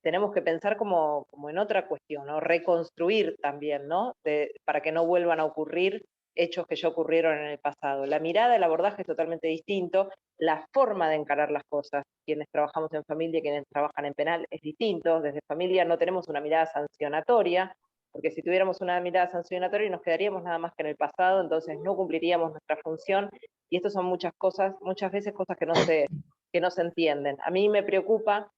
Speaker 8: tenemos que pensar como en otra cuestión, ¿no? Reconstruir también, ¿no? Para que no vuelvan a ocurrir hechos que ya ocurrieron en el pasado. La mirada, el abordaje es totalmente distinto, la forma de encarar las cosas, quienes trabajamos en familia y quienes trabajan en penal, es distinto. Desde familia no tenemos una mirada sancionatoria, porque si tuviéramos una mirada sancionatoria nos quedaríamos nada más que en el pasado, entonces no cumpliríamos nuestra función, y esto son muchas cosas, muchas veces cosas que no se entienden. A mí me preocupa,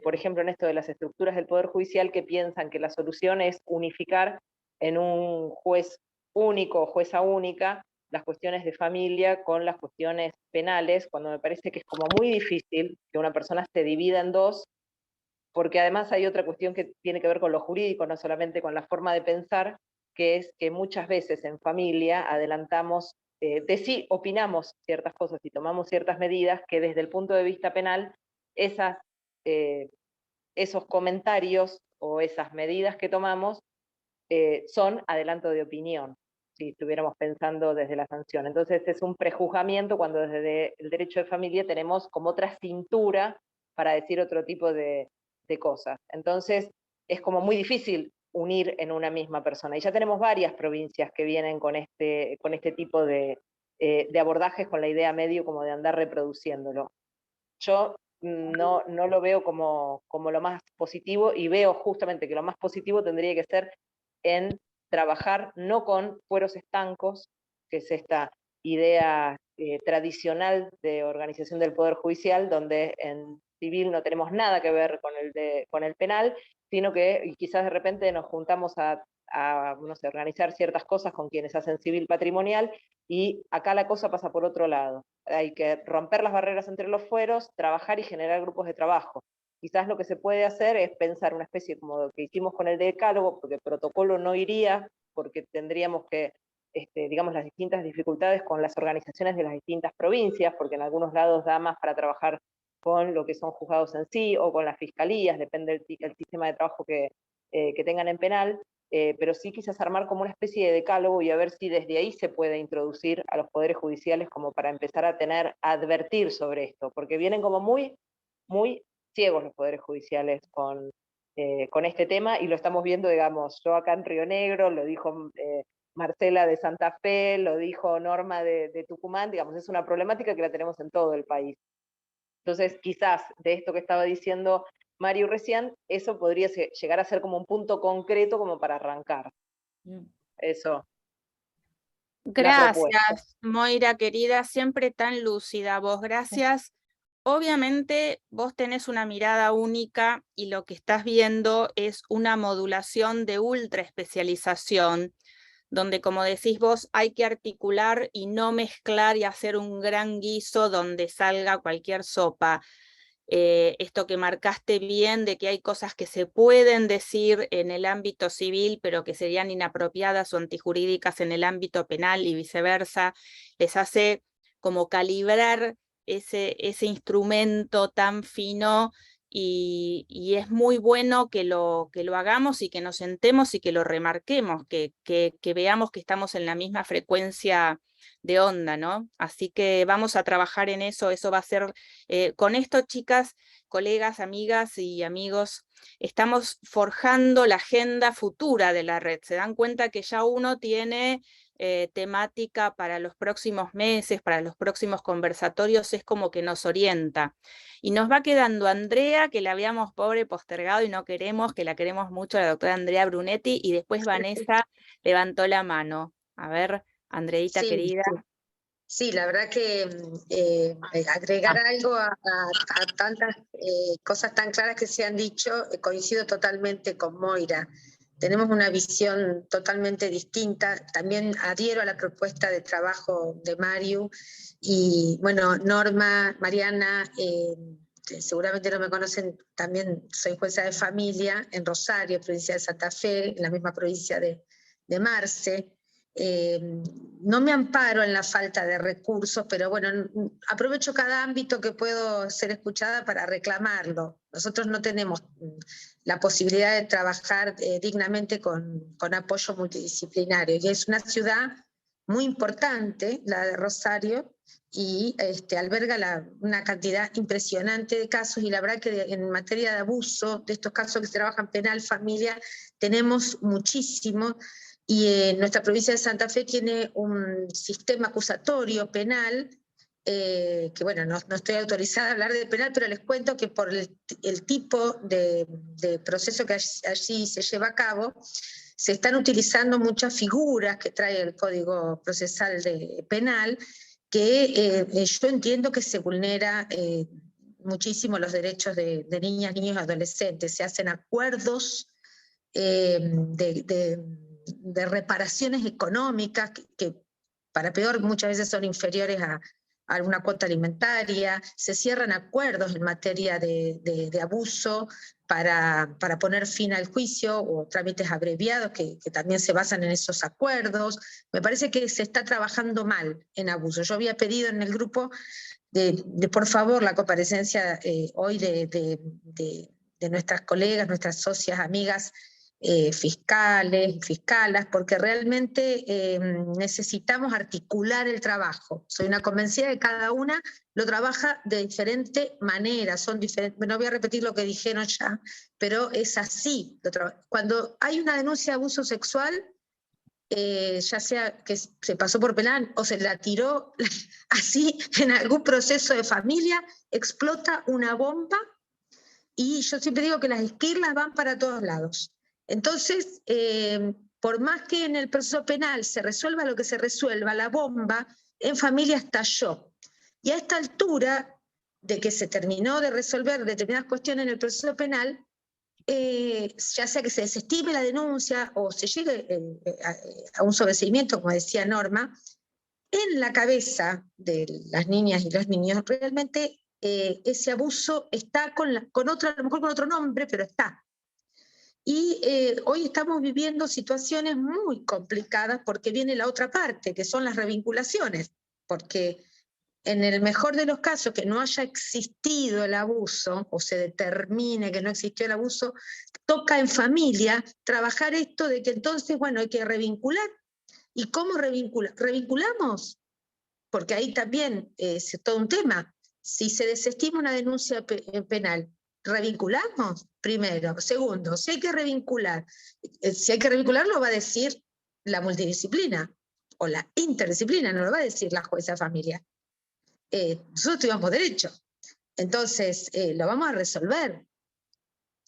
Speaker 8: por ejemplo, en esto de las estructuras del Poder Judicial, que piensan que la solución es unificar en un juez único o jueza única las cuestiones de familia con las cuestiones penales, cuando me parece que es como muy difícil que una persona se divida en dos, porque además hay otra cuestión que tiene que ver con lo jurídico, no solamente con la forma de pensar, que es que muchas veces en familia adelantamos, opinamos ciertas cosas y tomamos ciertas medidas que desde el punto de vista penal, esos comentarios o esas medidas que tomamos son adelanto de opinión, si estuviéramos pensando desde la sanción. Entonces es un prejuzgamiento cuando desde el derecho de familia tenemos como otra cintura para decir otro tipo de cosas. Entonces es como muy difícil unir en una misma persona. Y ya tenemos varias provincias que vienen con este tipo de abordajes, con la idea medio como de andar reproduciéndolo. Yo no lo veo como lo más positivo, y veo justamente que lo más positivo tendría que ser en trabajar no con fueros estancos, que es esta idea tradicional de organización del Poder Judicial, donde en civil no tenemos nada que ver con el penal, sino que quizás de repente nos juntamos a no sé, organizar ciertas cosas con quienes hacen civil patrimonial, y acá la cosa pasa por otro lado. Hay que romper las barreras entre los fueros, trabajar y generar grupos de trabajo. Quizás lo que se puede hacer es pensar una especie como lo que hicimos con el decálogo, porque el protocolo no iría, porque tendríamos que, digamos, las distintas dificultades con las organizaciones de las distintas provincias, porque en algunos lados da más para trabajar con lo que son juzgados en sí, o con las fiscalías, depende del sistema de trabajo que tengan en penal, pero sí quizás armar como una especie de decálogo y a ver si desde ahí se puede introducir a los poderes judiciales como para empezar a advertir sobre esto, porque vienen como muy, muy ciegos los poderes judiciales con este tema, y lo estamos viendo, digamos, yo acá en Río Negro, lo dijo Marcela de Santa Fe, lo dijo Norma de Tucumán, digamos, es una problemática que la tenemos en todo el país. Entonces, quizás de esto que estaba diciendo Mario recién, eso podría llegar a ser como un punto concreto como para arrancar. Eso.
Speaker 1: Gracias, Moira querida, siempre tan lúcida vos, gracias. Obviamente vos tenés una mirada única y lo que estás viendo es una modulación de ultra especialización, donde, como decís vos, hay que articular y no mezclar y hacer un gran guiso donde salga cualquier sopa. Esto que marcaste bien de que hay cosas que se pueden decir en el ámbito civil, pero que serían inapropiadas o antijurídicas en el ámbito penal y viceversa, les hace como calibrar ese instrumento tan fino, y es muy bueno que lo hagamos y que nos sentemos y que lo remarquemos, que veamos que estamos en la misma frecuencia de onda, ¿no? Así que vamos a trabajar en eso va a ser, con esto, chicas, colegas, amigas y amigos, estamos forjando la agenda futura de la red. Se dan cuenta que ya uno tiene temática para los próximos meses, para los próximos conversatorios, es como que nos orienta. Y nos va quedando Andrea, que la habíamos postergado y no queremos, que la queremos mucho, la doctora Andrea Brunetti, y después Vanessa levantó la mano. A ver, Andreita,
Speaker 7: Sí,
Speaker 1: querida.
Speaker 7: sí, la verdad que agregar algo a tantas cosas tan claras que se han dicho, coincido totalmente con Moira. Tenemos una visión totalmente distinta. También adhiero a la propuesta de trabajo de Mariu. Y bueno, Norma, Mariana, seguramente no me conocen, también soy jueza de familia en Rosario, provincia de Santa Fe, en la misma provincia de Marce. No me amparo en la falta de recursos, pero bueno, aprovecho cada ámbito que puedo ser escuchada para reclamarlo. Nosotros no tenemos la posibilidad de trabajar dignamente con apoyo multidisciplinario, y es una ciudad muy importante, la de Rosario, y alberga una cantidad impresionante de casos, y la verdad que en materia de abuso, de estos casos que se trabajan penal, familia, tenemos muchísimo, y nuestra provincia de Santa Fe tiene un sistema acusatorio penal, que bueno, no estoy autorizada a hablar de penal, pero les cuento que por el tipo de proceso que allí se lleva a cabo, se están utilizando muchas figuras que trae el Código Procesal Penal, que yo entiendo que se vulnera muchísimo los derechos de niñas, niños y adolescentes. Se hacen acuerdos de reparaciones económicas que para peor muchas veces son inferiores a alguna cuota alimentaria, se cierran acuerdos en materia de abuso para poner fin al juicio, o trámites abreviados que también se basan en esos acuerdos. Me parece que se está trabajando mal en abuso. Yo había pedido en el grupo por favor la comparecencia hoy de nuestras colegas, nuestras socias, amigas, fiscales, fiscalas, porque realmente necesitamos articular el trabajo. Soy una convencida de que cada una lo trabaja de diferente manera, son diferentes, no voy a repetir lo que dijeron ya, pero es así. Cuando hay una denuncia de abuso sexual, ya sea que se pasó por penal o se la tiró así en algún proceso de familia, explota una bomba, y yo siempre digo que las esquirlas van para todos lados. Entonces, por más que en el proceso penal se resuelva lo que se resuelva, la bomba en familia estalló. Y a esta altura de que se terminó de resolver determinadas cuestiones en el proceso penal, ya sea que se desestime la denuncia o se llegue a un sobreseimiento, como decía Norma, en la cabeza de las niñas y los niños realmente ese abuso está con otro, a lo mejor con otro nombre, pero está. Y hoy estamos viviendo situaciones muy complicadas porque viene la otra parte, que son las revinculaciones, porque en el mejor de los casos que no haya existido el abuso, o se determine que no existió el abuso, toca en familia trabajar esto de que entonces, bueno, hay que revincular. ¿Y cómo revinculamos? Porque ahí también es todo un tema. Si se desestima una denuncia penal, ¿revinculamos? Primero. Segundo, si hay que revincular, lo va a decir la multidisciplina o la interdisciplina, no lo va a decir la jueza de familia. Nosotros estudiamos derecho, entonces lo vamos a resolver.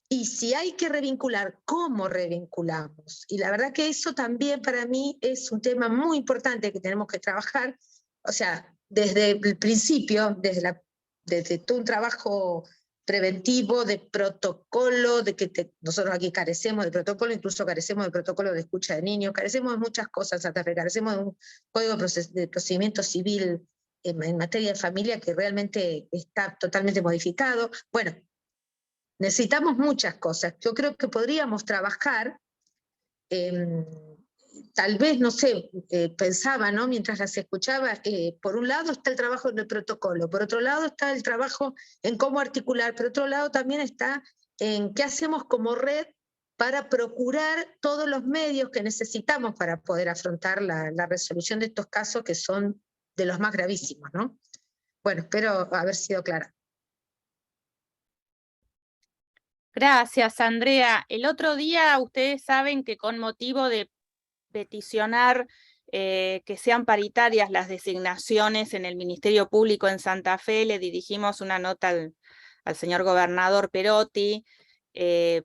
Speaker 7: Y si hay que revincular, ¿cómo revinculamos? Y la verdad que eso también para mí es un tema muy importante que tenemos que trabajar, o sea, desde el principio, desde todo un trabajo preventivo, de protocolo, de que nosotros aquí carecemos de protocolo, incluso carecemos de protocolo de escucha de niños, carecemos de muchas cosas, carecemos de un código de procedimiento civil en materia de familia que realmente está totalmente modificado. Bueno, necesitamos muchas cosas. Yo creo que podríamos trabajar, tal vez, no sé, pensaba, ¿no? Mientras las escuchaba, por un lado está el trabajo en el protocolo, por otro lado está el trabajo en cómo articular, por otro lado también está en qué hacemos como red para procurar todos los medios que necesitamos para poder afrontar la resolución de estos casos que son de los más gravísimos, ¿no? Bueno, espero haber sido clara.
Speaker 1: Gracias, Andrea. El otro día ustedes saben que con motivo de peticionar que sean paritarias las designaciones en el Ministerio Público en Santa Fe, le dirigimos una nota al señor gobernador Perotti.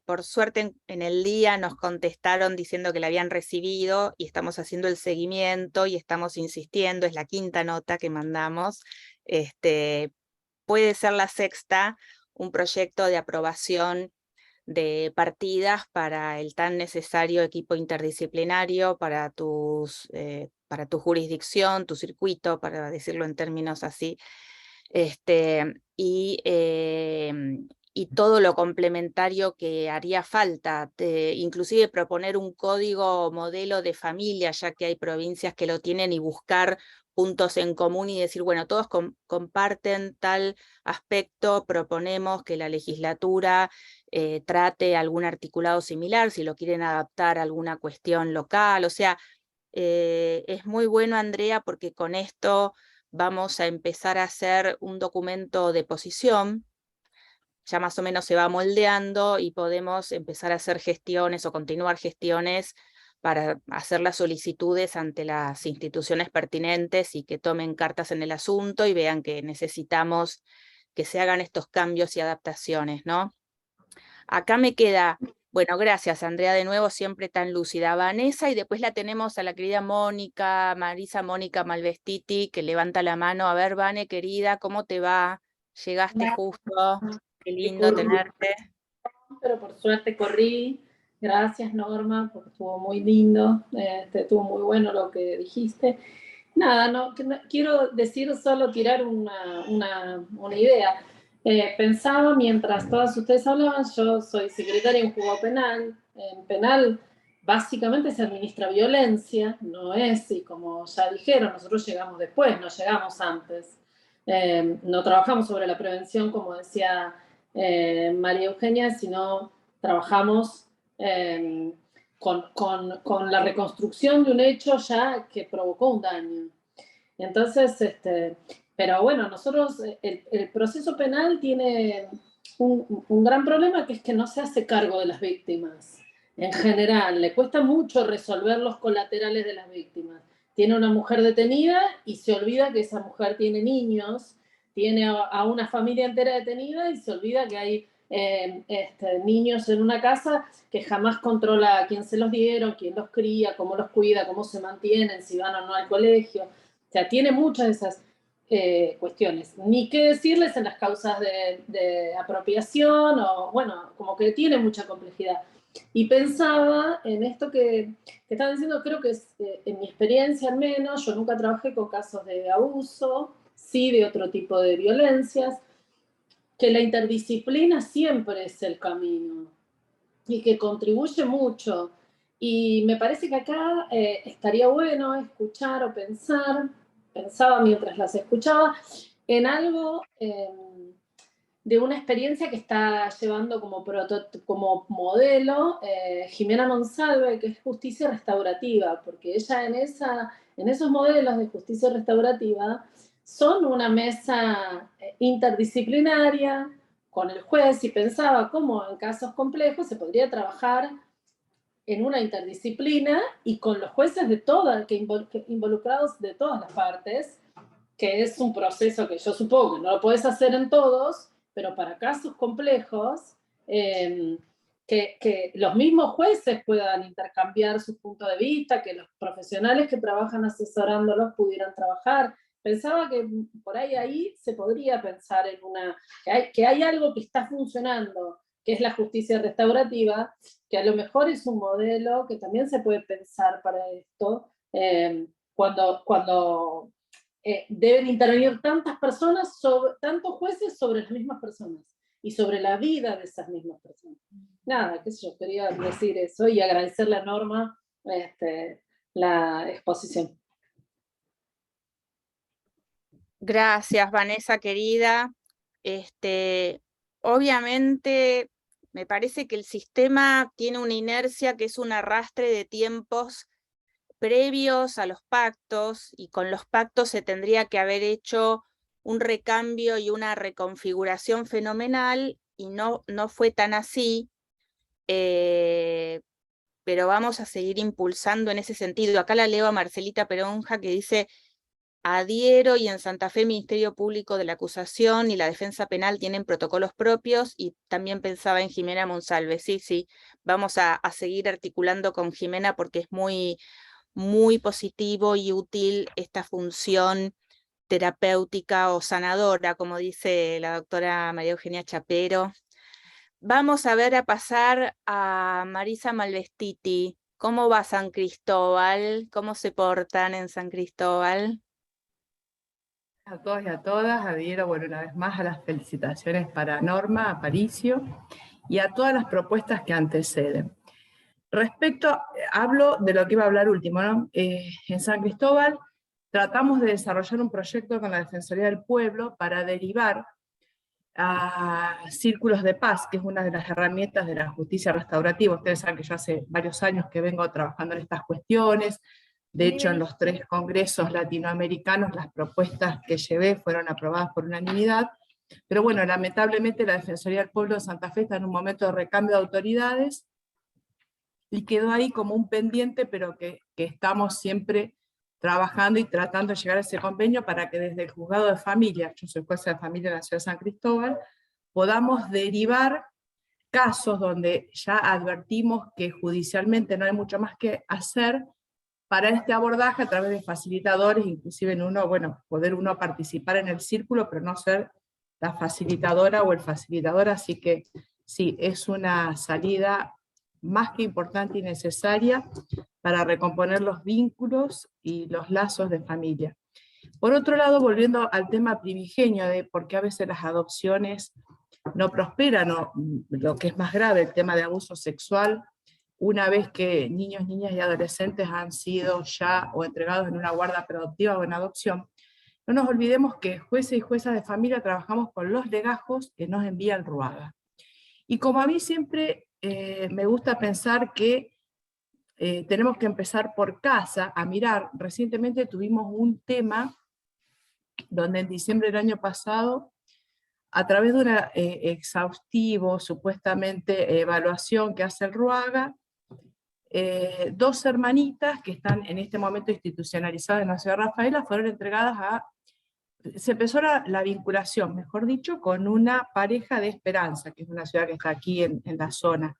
Speaker 1: Por suerte en el día nos contestaron diciendo que la habían recibido y estamos haciendo el seguimiento y estamos insistiendo, es la quinta nota que mandamos. Puede ser la sexta, un proyecto de aprobación de partidas para el tan necesario equipo interdisciplinario para tu jurisdicción, tu circuito, para decirlo en términos así, y todo lo complementario que haría falta, inclusive proponer un código modelo de familia, ya que hay provincias que lo tienen, y buscar puntos en común y decir, bueno, todos comparten tal aspecto, proponemos que la legislatura trate algún articulado similar, si lo quieren adaptar a alguna cuestión local. O sea, es muy bueno, Andrea, porque con esto vamos a empezar a hacer un documento de posición, ya más o menos se va moldeando y podemos empezar a hacer gestiones o continuar gestiones para hacer las solicitudes ante las instituciones pertinentes y que tomen cartas en el asunto y vean que necesitamos que se hagan estos cambios y adaptaciones, ¿no? Acá me queda, bueno, gracias Andrea de nuevo, siempre tan lúcida. Vanessa, y después la tenemos a la querida Mónica, Marisa Mónica Malvestiti, que levanta la mano. A ver, Vane, querida, ¿cómo te va? Llegaste justo, qué lindo tenerte.
Speaker 3: Pero por suerte corrí. Gracias, Norma, porque estuvo muy lindo, estuvo muy bueno lo que dijiste. Nada, no quiero decir, solo tirar una idea. Pensaba mientras todas ustedes hablaban, yo soy secretaria en juzgado penal. En penal básicamente se administra violencia, no es, y como ya dijeron, nosotros llegamos después, no llegamos antes. No trabajamos sobre la prevención, como decía María Eugenia, sino trabajamos con la reconstrucción de un hecho ya que provocó un daño. Entonces, pero bueno, nosotros, el proceso penal tiene un gran problema, que es que no se hace cargo de las víctimas. En general, le cuesta mucho resolver los colaterales de las víctimas. Tiene una mujer detenida y se olvida que esa mujer tiene niños, tiene a una familia entera detenida y se olvida que hay niños en una casa que jamás controla a quién se los dieron, quién los cría, cómo los cuida, cómo se mantienen, si van o no al colegio. O sea, tiene muchas de esas cuestiones. Ni qué decirles en las causas de apropiación, o bueno, como que tiene mucha complejidad. Y pensaba en esto que estaban diciendo, creo que es, en mi experiencia al menos, yo nunca trabajé con casos de abuso, sí de otro tipo de violencias, que la interdisciplina siempre es el camino y que contribuye mucho. Y me parece que acá estaría bueno escuchar o pensaba mientras las escuchaba, en algo de una experiencia que está llevando como modelo Jimena Monsalve, que es justicia restaurativa, porque ella en esos modelos de justicia restaurativa son una mesa interdisciplinaria con el juez, y pensaba cómo en casos complejos se podría trabajar en una interdisciplina y con los jueces de todas, involucrados de todas las partes, que es un proceso que yo supongo que no lo puedes hacer en todos, pero para casos complejos, que los mismos jueces puedan intercambiar su punto de vista, que los profesionales que trabajan asesorándolos pudieran trabajar. Pensaba que por ahí se podría pensar en que hay algo que está funcionando, que es la justicia restaurativa, que a lo mejor es un modelo que también se puede pensar para esto, cuando deben intervenir tantas personas, tantos jueces sobre las mismas personas y sobre la vida de esas mismas personas. Nada, qué sé yo, quería decir eso y agradecerle a Norma la exposición.
Speaker 1: Gracias, Vanessa, querida. Obviamente, me parece que el sistema tiene una inercia que es un arrastre de tiempos previos a los pactos, y con los pactos se tendría que haber hecho un recambio y una reconfiguración fenomenal, y no fue tan así, pero vamos a seguir impulsando en ese sentido. Acá la leo a Marcelita Peronja, que dice: adhiero, y en Santa Fe Ministerio Público de la Acusación y la Defensa Penal tienen protocolos propios. Y también pensaba en Jimena Monsalve. Sí, vamos a seguir articulando con Jimena, porque es muy positivo y útil esta función terapéutica o sanadora, como dice la doctora María Eugenia Chapero. Vamos a pasar a Marisa Malvestiti. ¿Cómo va San Cristóbal? ¿Cómo se portan en San Cristóbal?
Speaker 9: A todos y a todas, adhiero, bueno, una vez más a las felicitaciones para Norma, Aparicio, y a todas las propuestas que anteceden. Hablo de lo que iba a hablar último, ¿no? En San Cristóbal tratamos de desarrollar un proyecto con la Defensoría del Pueblo para derivar a círculos de paz, que es una de las herramientas de la justicia restaurativa. Ustedes saben que yo hace varios años que vengo trabajando en estas cuestiones, De hecho, en los 3 congresos latinoamericanos las propuestas que llevé fueron aprobadas por unanimidad, pero bueno, lamentablemente la Defensoría del Pueblo de Santa Fe está en un momento de recambio de autoridades, y quedó ahí como un pendiente, pero que estamos siempre trabajando y tratando de llegar a ese convenio para que desde el juzgado de familia, yo soy jueza de familia en la ciudad de San Cristóbal, podamos derivar casos donde ya advertimos que judicialmente no hay mucho más que hacer para este abordaje a través de facilitadores, inclusive en uno, bueno, poder uno participar en el círculo, pero no ser la facilitadora o el facilitador, así que sí, es una salida más que importante y necesaria para recomponer los vínculos y los lazos de familia. Por otro lado, volviendo al tema primigenio de por qué a veces las adopciones no prosperan, o lo que es más grave, el tema de abuso sexual, una vez que niños, niñas y adolescentes han sido ya o entregados en una guarda preadoptiva o en adopción, no nos olvidemos que jueces y juezas de familia trabajamos con los legajos que nos envía el RUAGA. Y como a mí siempre me gusta pensar que tenemos que empezar por casa a mirar, recientemente tuvimos un tema donde en diciembre del año pasado, a través de una exhaustivo, supuestamente, evaluación que hace el RUAGA, 2 hermanitas que están en este momento institucionalizadas en la ciudad de Rafaela fueron entregadas a... Se empezó la vinculación, mejor dicho, con una pareja de Esperanza, que es una ciudad que está aquí en la zona.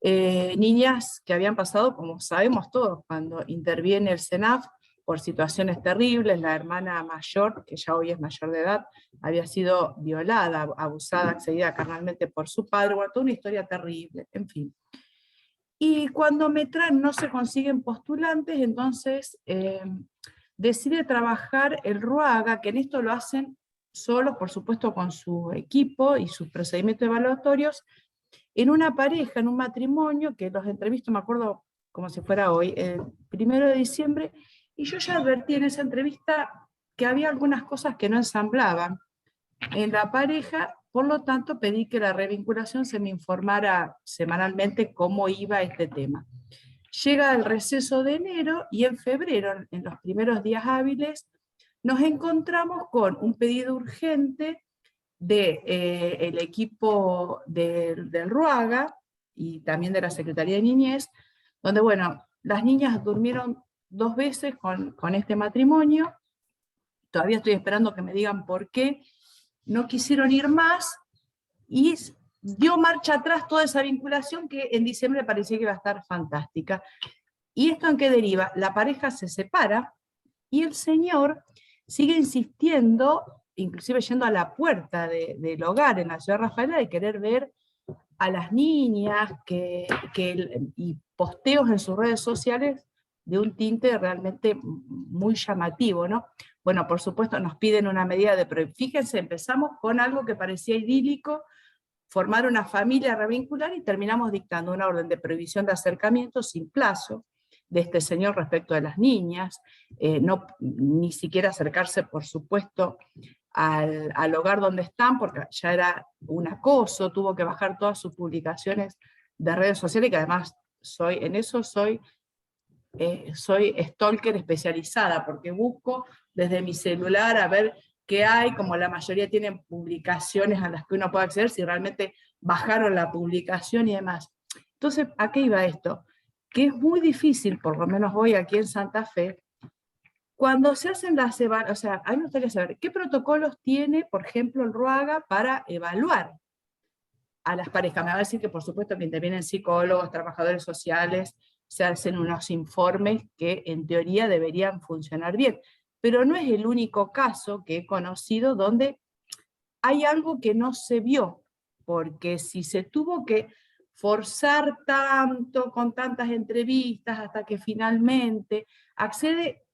Speaker 9: Niñas que habían pasado, como sabemos todos, cuando interviene el SENAF, por situaciones terribles. La hermana mayor, que ya hoy es mayor de edad, había sido violada, abusada, accedida carnalmente por su padre, bueno, toda una historia terrible, en fin. Y cuando me traen, no se consiguen postulantes, entonces decide trabajar el RUAGA, que en esto lo hacen solos, por supuesto con su equipo y sus procedimientos evaluatorios, en una pareja, en un matrimonio, que los entrevisto, me acuerdo como si fuera hoy, el 1 de diciembre, y yo ya advertí en esa entrevista que había algunas cosas que no ensamblaban en la pareja, por lo tanto pedí que la revinculación se me informara semanalmente cómo iba este tema. Llega el receso de enero y en febrero, en los primeros días hábiles, nos encontramos con un pedido urgente del equipo del RUAGA y también de la Secretaría de Niñez, donde, bueno, las niñas durmieron 2 veces con este matrimonio. Todavía estoy esperando que me digan por qué no quisieron ir más, y dio marcha atrás toda esa vinculación que en diciembre parecía que iba a estar fantástica. ¿Y esto en qué deriva? La pareja se separa y el señor sigue insistiendo, inclusive yendo a la puerta del hogar en la ciudad de Rafaela, de querer ver a las niñas, y posteos en sus redes sociales de un tinte realmente muy llamativo, ¿no? Bueno, por supuesto nos piden una medida de prohibición. Fíjense, empezamos con algo que parecía idílico, formar una familia, revincular, y terminamos dictando una orden de prohibición de acercamiento sin plazo de este señor respecto de las niñas, ni siquiera acercarse, por supuesto, al hogar donde están, porque ya era un acoso, tuvo que bajar todas sus publicaciones de redes sociales, que además soy stalker especializada, porque busco desde mi celular a ver qué hay, como la mayoría tienen publicaciones a las que uno puede acceder, si realmente bajaron la publicación y demás. Entonces, ¿a qué iba esto? Que es muy difícil, por lo menos hoy aquí en Santa Fe, cuando se hacen las evaluaciones, o sea, a mí me gustaría saber qué protocolos tiene, por ejemplo, el RUAGA para evaluar a las parejas. Me va a decir que por supuesto que intervienen psicólogos, trabajadores sociales, se hacen unos informes que en teoría deberían funcionar bien, pero no es el único caso que he conocido donde hay algo que no se vio, porque si se tuvo que forzar tanto, con tantas entrevistas, hasta que finalmente accede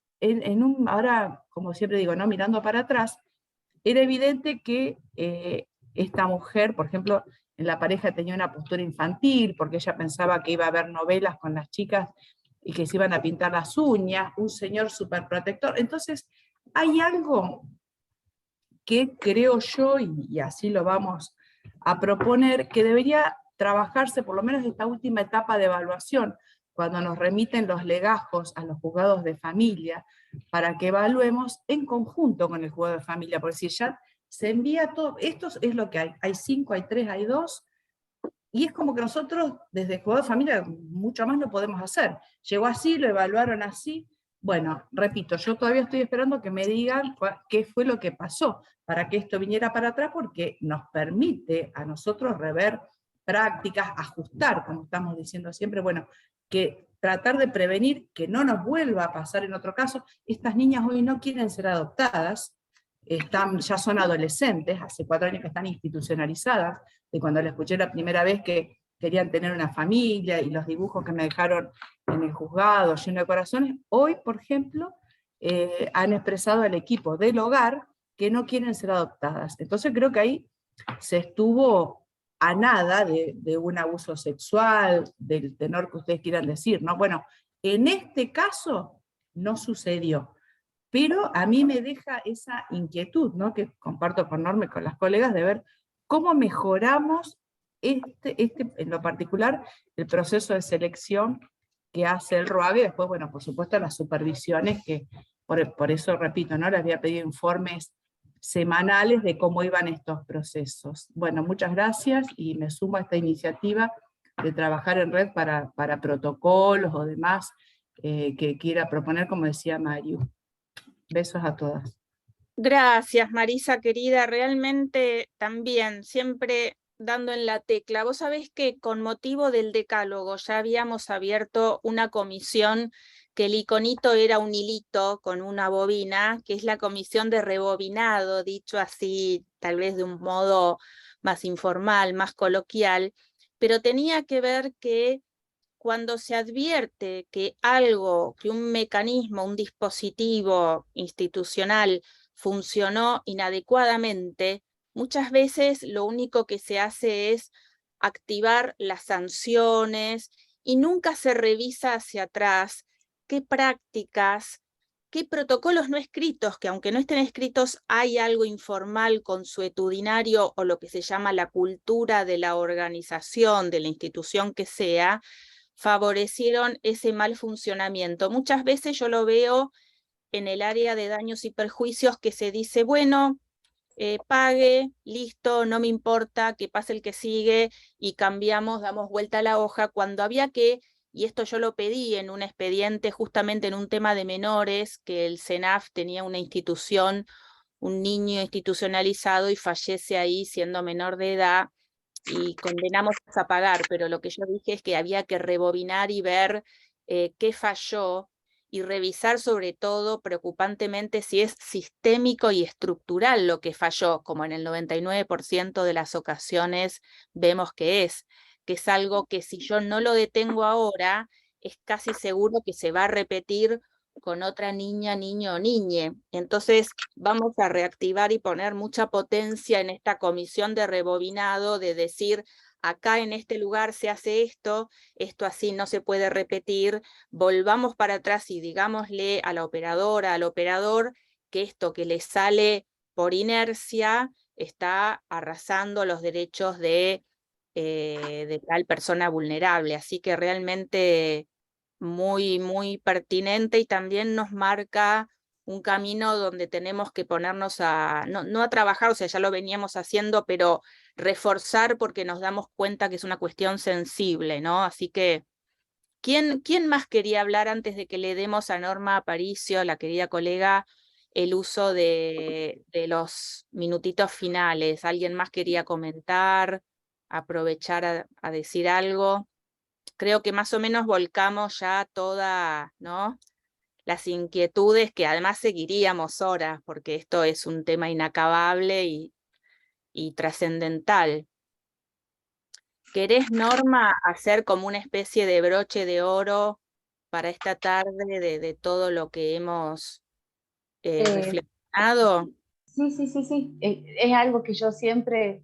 Speaker 9: ahora, como siempre digo, ¿no? Mirando para atrás, era evidente que esta mujer, por ejemplo, en la pareja tenía una postura infantil, porque ella pensaba que iba a haber novelas con las chicas y que se iban a pintar las uñas, un señor súper protector. Entonces, hay algo que creo yo, y así lo vamos a proponer, que debería trabajarse por lo menos esta última etapa de evaluación, cuando nos remiten los legajos a los juzgados de familia, para que evaluemos en conjunto con el juzgado de familia, porque si ya se envía todo, esto es lo que hay 5, hay 3, hay 2, y es como que nosotros desde el juzgado de familia mucho más no podemos hacer. Llegó así, lo evaluaron así. Bueno, repito, yo todavía estoy esperando que me digan qué fue lo que pasó, para que esto viniera para atrás, porque nos permite a nosotros rever prácticas, ajustar, como estamos diciendo siempre, bueno, que tratar de prevenir que no nos vuelva a pasar en otro caso. Estas niñas hoy no quieren ser adoptadas, ya son adolescentes, hace 4 años que están institucionalizadas, de cuando la escuché la primera vez que querían tener una familia, y los dibujos que me dejaron en el juzgado lleno de corazones. Hoy, por ejemplo, han expresado al equipo del hogar que no quieren ser adoptadas. Entonces creo que ahí se estuvo a nada de un abuso sexual, del tenor que ustedes quieran decir, ¿no? Bueno, en este caso no sucedió, pero a mí me deja esa inquietud, ¿no? Que comparto con Norma y con las colegas, de ver cómo mejoramos en lo particular, el proceso de selección que hace el ROAG, y después, bueno, por supuesto, las supervisiones, que por eso, repito, ¿no? Les había pedido informes semanales de cómo iban estos procesos. Bueno, muchas gracias, y me sumo a esta iniciativa de trabajar en red para protocolos o demás que quiera proponer, como decía Mario. Besos a todas.
Speaker 1: Gracias, Marisa, querida. Realmente también, siempre dando en la tecla. Vos sabés que con motivo del decálogo ya habíamos abierto una comisión que el iconito era un hilito con una bobina, que es la comisión de rebobinado, dicho así, tal vez de un modo más informal, más coloquial, pero tenía que ver que cuando se advierte que algo, que un mecanismo, un dispositivo institucional funcionó inadecuadamente, muchas veces lo único que se hace es activar las sanciones y nunca se revisa hacia atrás qué prácticas, qué protocolos no escritos, que aunque no estén escritos hay algo informal, consuetudinario o lo que se llama la cultura de la organización, de la institución que sea, favorecieron ese mal funcionamiento. Muchas veces yo lo veo en el área de daños y perjuicios, que se dice, bueno, pague, listo, no me importa, que pase el que sigue, y cambiamos, damos vuelta a la hoja, cuando había que, y esto yo lo pedí en un expediente justamente en un tema de menores, que el CENAF tenía una institución, un niño institucionalizado y fallece ahí siendo menor de edad, y condenamos a pagar, pero lo que yo dije es que había que rebobinar y ver qué falló, y revisar sobre todo preocupantemente si es sistémico y estructural lo que falló, como en el 99% de las ocasiones vemos que es algo que si yo no lo detengo ahora, es casi seguro que se va a repetir con otra niña, niño o niñe. Entonces vamos a reactivar y poner mucha potencia en esta comisión de rebobinado, de decir, acá en este lugar se hace esto así no se puede repetir, volvamos para atrás y digámosle a la operadora, al operador, que esto que le sale por inercia está arrasando los derechos de tal persona vulnerable. Así que realmente muy, muy pertinente, y también nos marca un camino donde tenemos que ponernos no a trabajar, o sea, ya lo veníamos haciendo, pero reforzar, porque nos damos cuenta que es una cuestión sensible, ¿no? Así que, ¿quién más quería hablar antes de que le demos a Norma Aparicio, la querida colega, el uso de los minutitos finales? ¿Alguien más quería comentar, aprovechar a decir algo? Creo que más o menos volcamos ya todas, ¿no?, las inquietudes, que además seguiríamos horas, porque esto es un tema inacabable y trascendental. ¿Querés, Norma, hacer como una especie de broche de oro para esta tarde de todo lo que hemos reflexionado?
Speaker 2: Sí. Es algo que yo siempre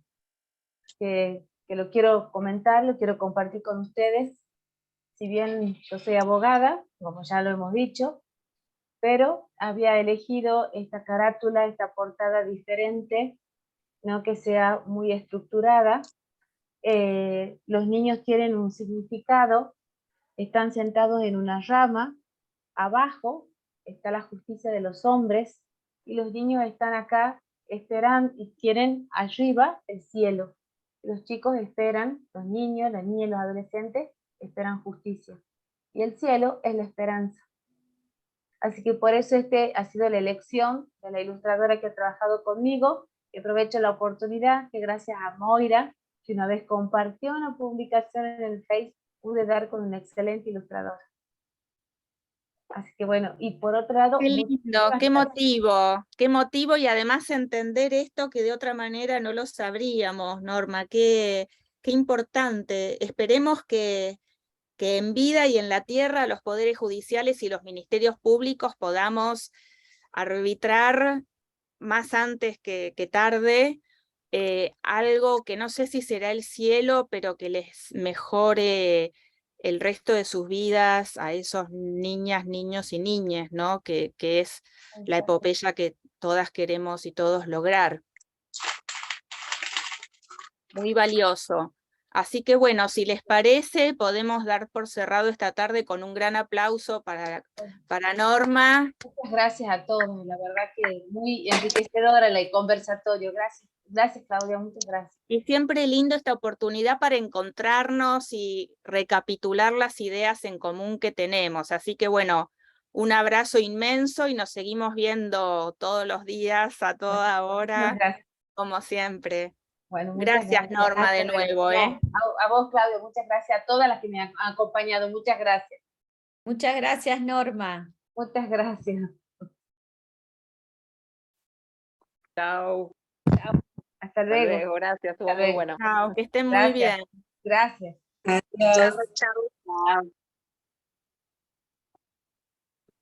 Speaker 2: que lo quiero comentar, lo quiero compartir con ustedes. Si bien yo soy abogada, como ya lo hemos dicho, pero había elegido esta carátula, esta portada diferente, no que sea muy estructurada. Los niños tienen un significado están sentados en una rama, abajo está la justicia de los hombres, y los niños están acá, esperan y tienen arriba el cielo. Los chicos esperan, los niños, las niñas y los adolescentes esperan justicia. Y el cielo es la esperanza. Así que por eso ha sido la elección de la ilustradora que ha trabajado conmigo, y aprovecho la oportunidad que gracias a Moira, que una vez compartió una publicación en el Facebook, pude dar con una excelente ilustradora. Así que bueno, y por otro lado...
Speaker 1: Qué lindo, qué motivo, y además entender esto que de otra manera no lo sabríamos, Norma, qué importante. Esperemos que en vida y en la tierra los poderes judiciales y los ministerios públicos podamos arbitrar más antes que tarde algo que no sé si será el cielo, pero que les mejore el resto de sus vidas a esos niñas, niños y niñas, ¿no? Que es la epopeya que todas queremos y todos lograr. Muy valioso. Así que bueno, si les parece, podemos dar por cerrado esta tarde con un gran aplauso para Norma.
Speaker 2: Muchas gracias a todos, la verdad que muy enriquecedora el conversatorio. Gracias, gracias Claudia, muchas gracias.
Speaker 1: Y siempre lindo esta oportunidad para encontrarnos y recapitular las ideas en común que tenemos. Así que bueno, un abrazo inmenso y nos seguimos viendo todos los días, a toda hora, como siempre.
Speaker 2: Bueno,
Speaker 1: gracias Norma de nuevo.
Speaker 2: A vos Claudia, muchas gracias a todas las que me han acompañado, muchas gracias.
Speaker 6: Muchas gracias Norma.
Speaker 2: Muchas gracias.
Speaker 1: Chao.
Speaker 2: Hasta luego.
Speaker 8: Gracias, estuvo muy bueno.
Speaker 1: Chao, que estén muy bien.
Speaker 2: Gracias.
Speaker 7: Chao, chao.